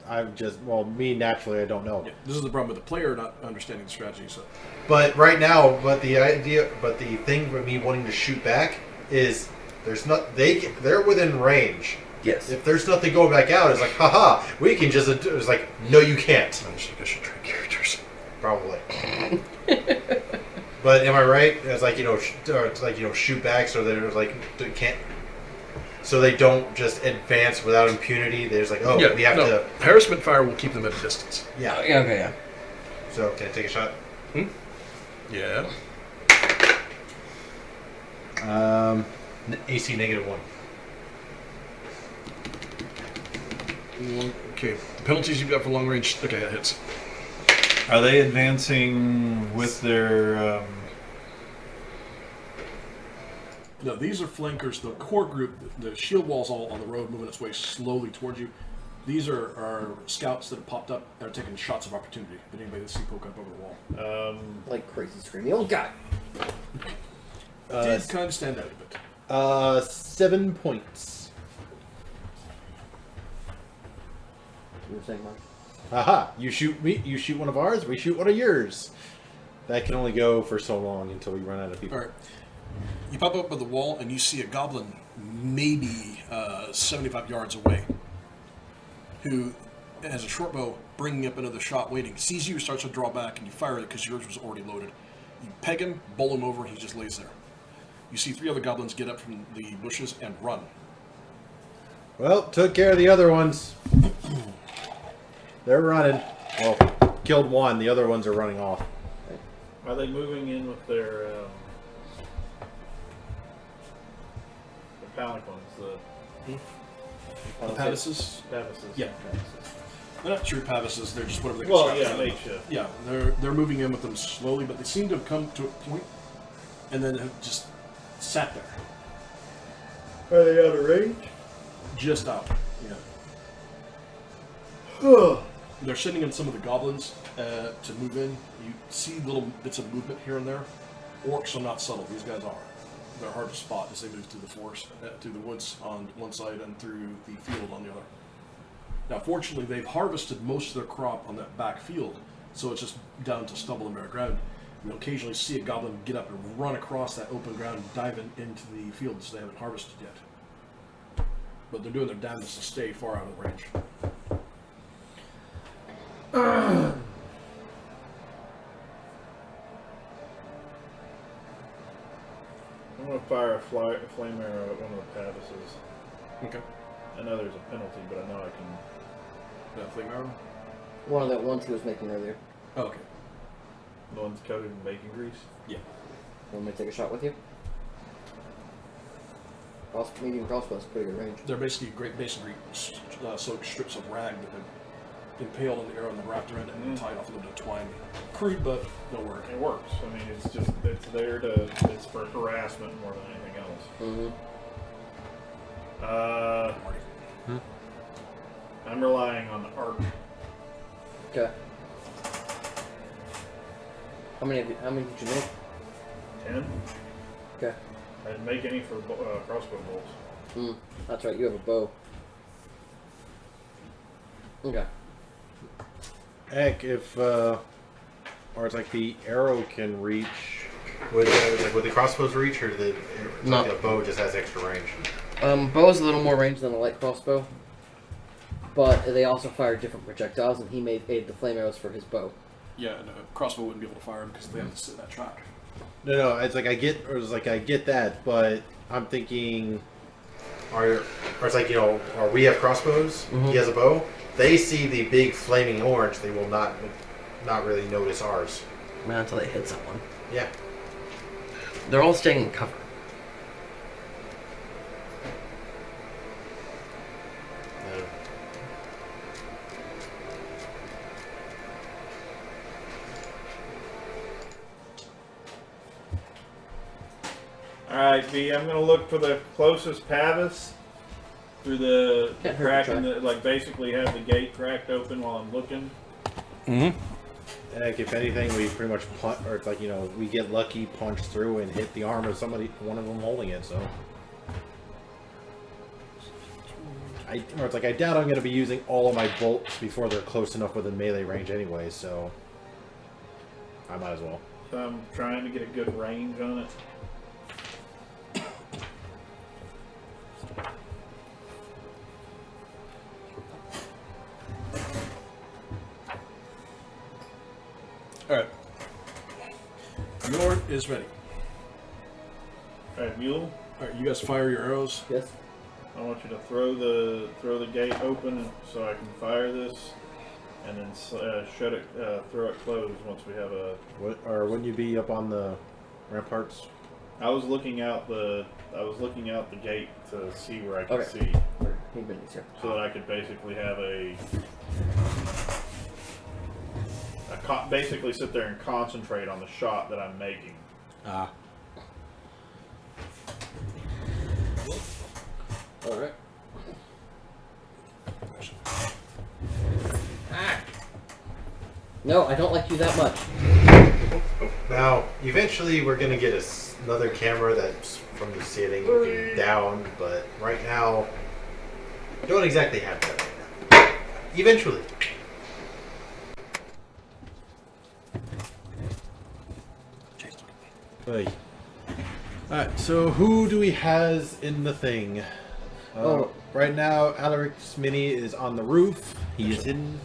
I'm just me naturally I don't know. Yeah, this is the problem with the player not understanding the strategy. So But right now, the thing with me wanting to shoot back is they're within range. Yes. If there's nothing going back out, it's like, haha, we can just. It's like, no, you can't. I should train characters. Probably. But am I right? It's like shoot back so they're like they can't. So they don't just advance without impunity. There's like, we have to. Harassment fire will keep them at a distance. Yeah. Yeah. Okay. Yeah. So can I take a shot? Yeah. AC -1. Okay. Penalties you've got for long range. Okay, that hits. Are they advancing with their? No, these are flankers. The core group, the shield wall's all on the road, moving its way slowly towards you. These are scouts that have popped up and are taking shots of opportunity. If anybody that see poke up over the wall. Like crazy screaming old guy. Did kind of stand out a bit. 7 points. You were saying, Mark? Aha! You shoot me. You shoot one of ours. We shoot one of yours. That can only go for so long until we run out of people. All right. You pop up by the wall and you see a goblin, maybe 75 yards away, who has a short bow, bringing up another shot, waiting. Sees you, starts to draw back, and you fire it because yours was already loaded. You peg him, bowl him over, and he just lays there. You see 3 other goblins get up from the bushes and run. Well, took care of the other ones. They're running. Well, killed one. The other ones are running off. Are they moving in with their the phallic ones? The Pavises? pavises. Yeah. They're not true pavises. They're just whatever they can Well, strap yeah, together. makeshift. Yeah, they're moving in with them slowly, but they seem to have come to a point and then have just sat there. Are they out of range? Just out. Huh. They're sending in some of the goblins to move in. You see little bits of movement here and there. Orcs are not subtle. These guys are. They're hard to spot as they move through the forest, through the woods on one side and through the field on the other. Now, fortunately, they've harvested most of their crop on that back field, so it's just down to stubble and bare ground. You'll occasionally see a goblin get up and run across that open ground and dive into the fields they haven't harvested yet. But they're doing their damnedest to stay far out of range. I'm gonna fire a flame arrow at one of the pavises. Okay. I know there's a penalty, but I know I can. That flame arrow? One of the ones he was making earlier. Oh, okay. The one's coated in bacon grease. Yeah. Want me to take a shot with you? Medium crossbow's pretty good range. They're basically soaked strips of rag that have been impaled on the arrow and then wrapped around it and tied off a little bit of twine. Crude, but it'll work. It works. I mean, it's there it's for harassment more than anything else. Marty. I'm relying on the arc. Okay. How many did you make? 10. Okay. I didn't make any for crossbow bolts. That's right, you have a bow. Okay. Heck, if or it's like the arrow can reach. Would the crossbows reach, or the bow just has extra range? Bow is a little more range than a light crossbow, but they also fire different projectiles, and he made the flame arrows for his bow. Yeah, and a crossbow wouldn't be able to fire them because they have to sit in that trap. No, it's like I get that, but I'm thinking. Or it's like, or we have crossbows, he has a bow. They see the big flaming orange, they will not really notice ours. Not until they hit someone. Yeah. They're all staying in cover. Alright, V, I'm gonna look for the closest pavis through the Can't hurt crack to in try. the, like, basically have the gate cracked open while I'm looking. Heck, if anything, we pretty much punch, or it's like we get lucky, punch through, and hit the arm of one of them holding it. So, it's like I doubt I'm going to be using all of my bolts before they're close enough within melee range anyway. So, I might as well. So I'm trying to get a good range on it. Alright. Mjöl is ready. Alright, Mule, Alright, you guys fire your arrows. Yes. I want you to throw the gate open so I can fire this, and then shut it, throw it closed once we have a. Wouldn't you be up on the ramparts? I was looking out the gate to see where I could Okay. see, He'd been easier. so that I could basically have basically sit there and concentrate on the shot that I'm making. Ah. Alright. No, I don't like you that much. Now, eventually we're going to get another camera that's from the ceiling looking down, but right now, don't exactly have that right now. Eventually. Hey. Alright, so who do we has in the thing? Oh. Right now, Alaric's Mini is on the roof. He is hidden.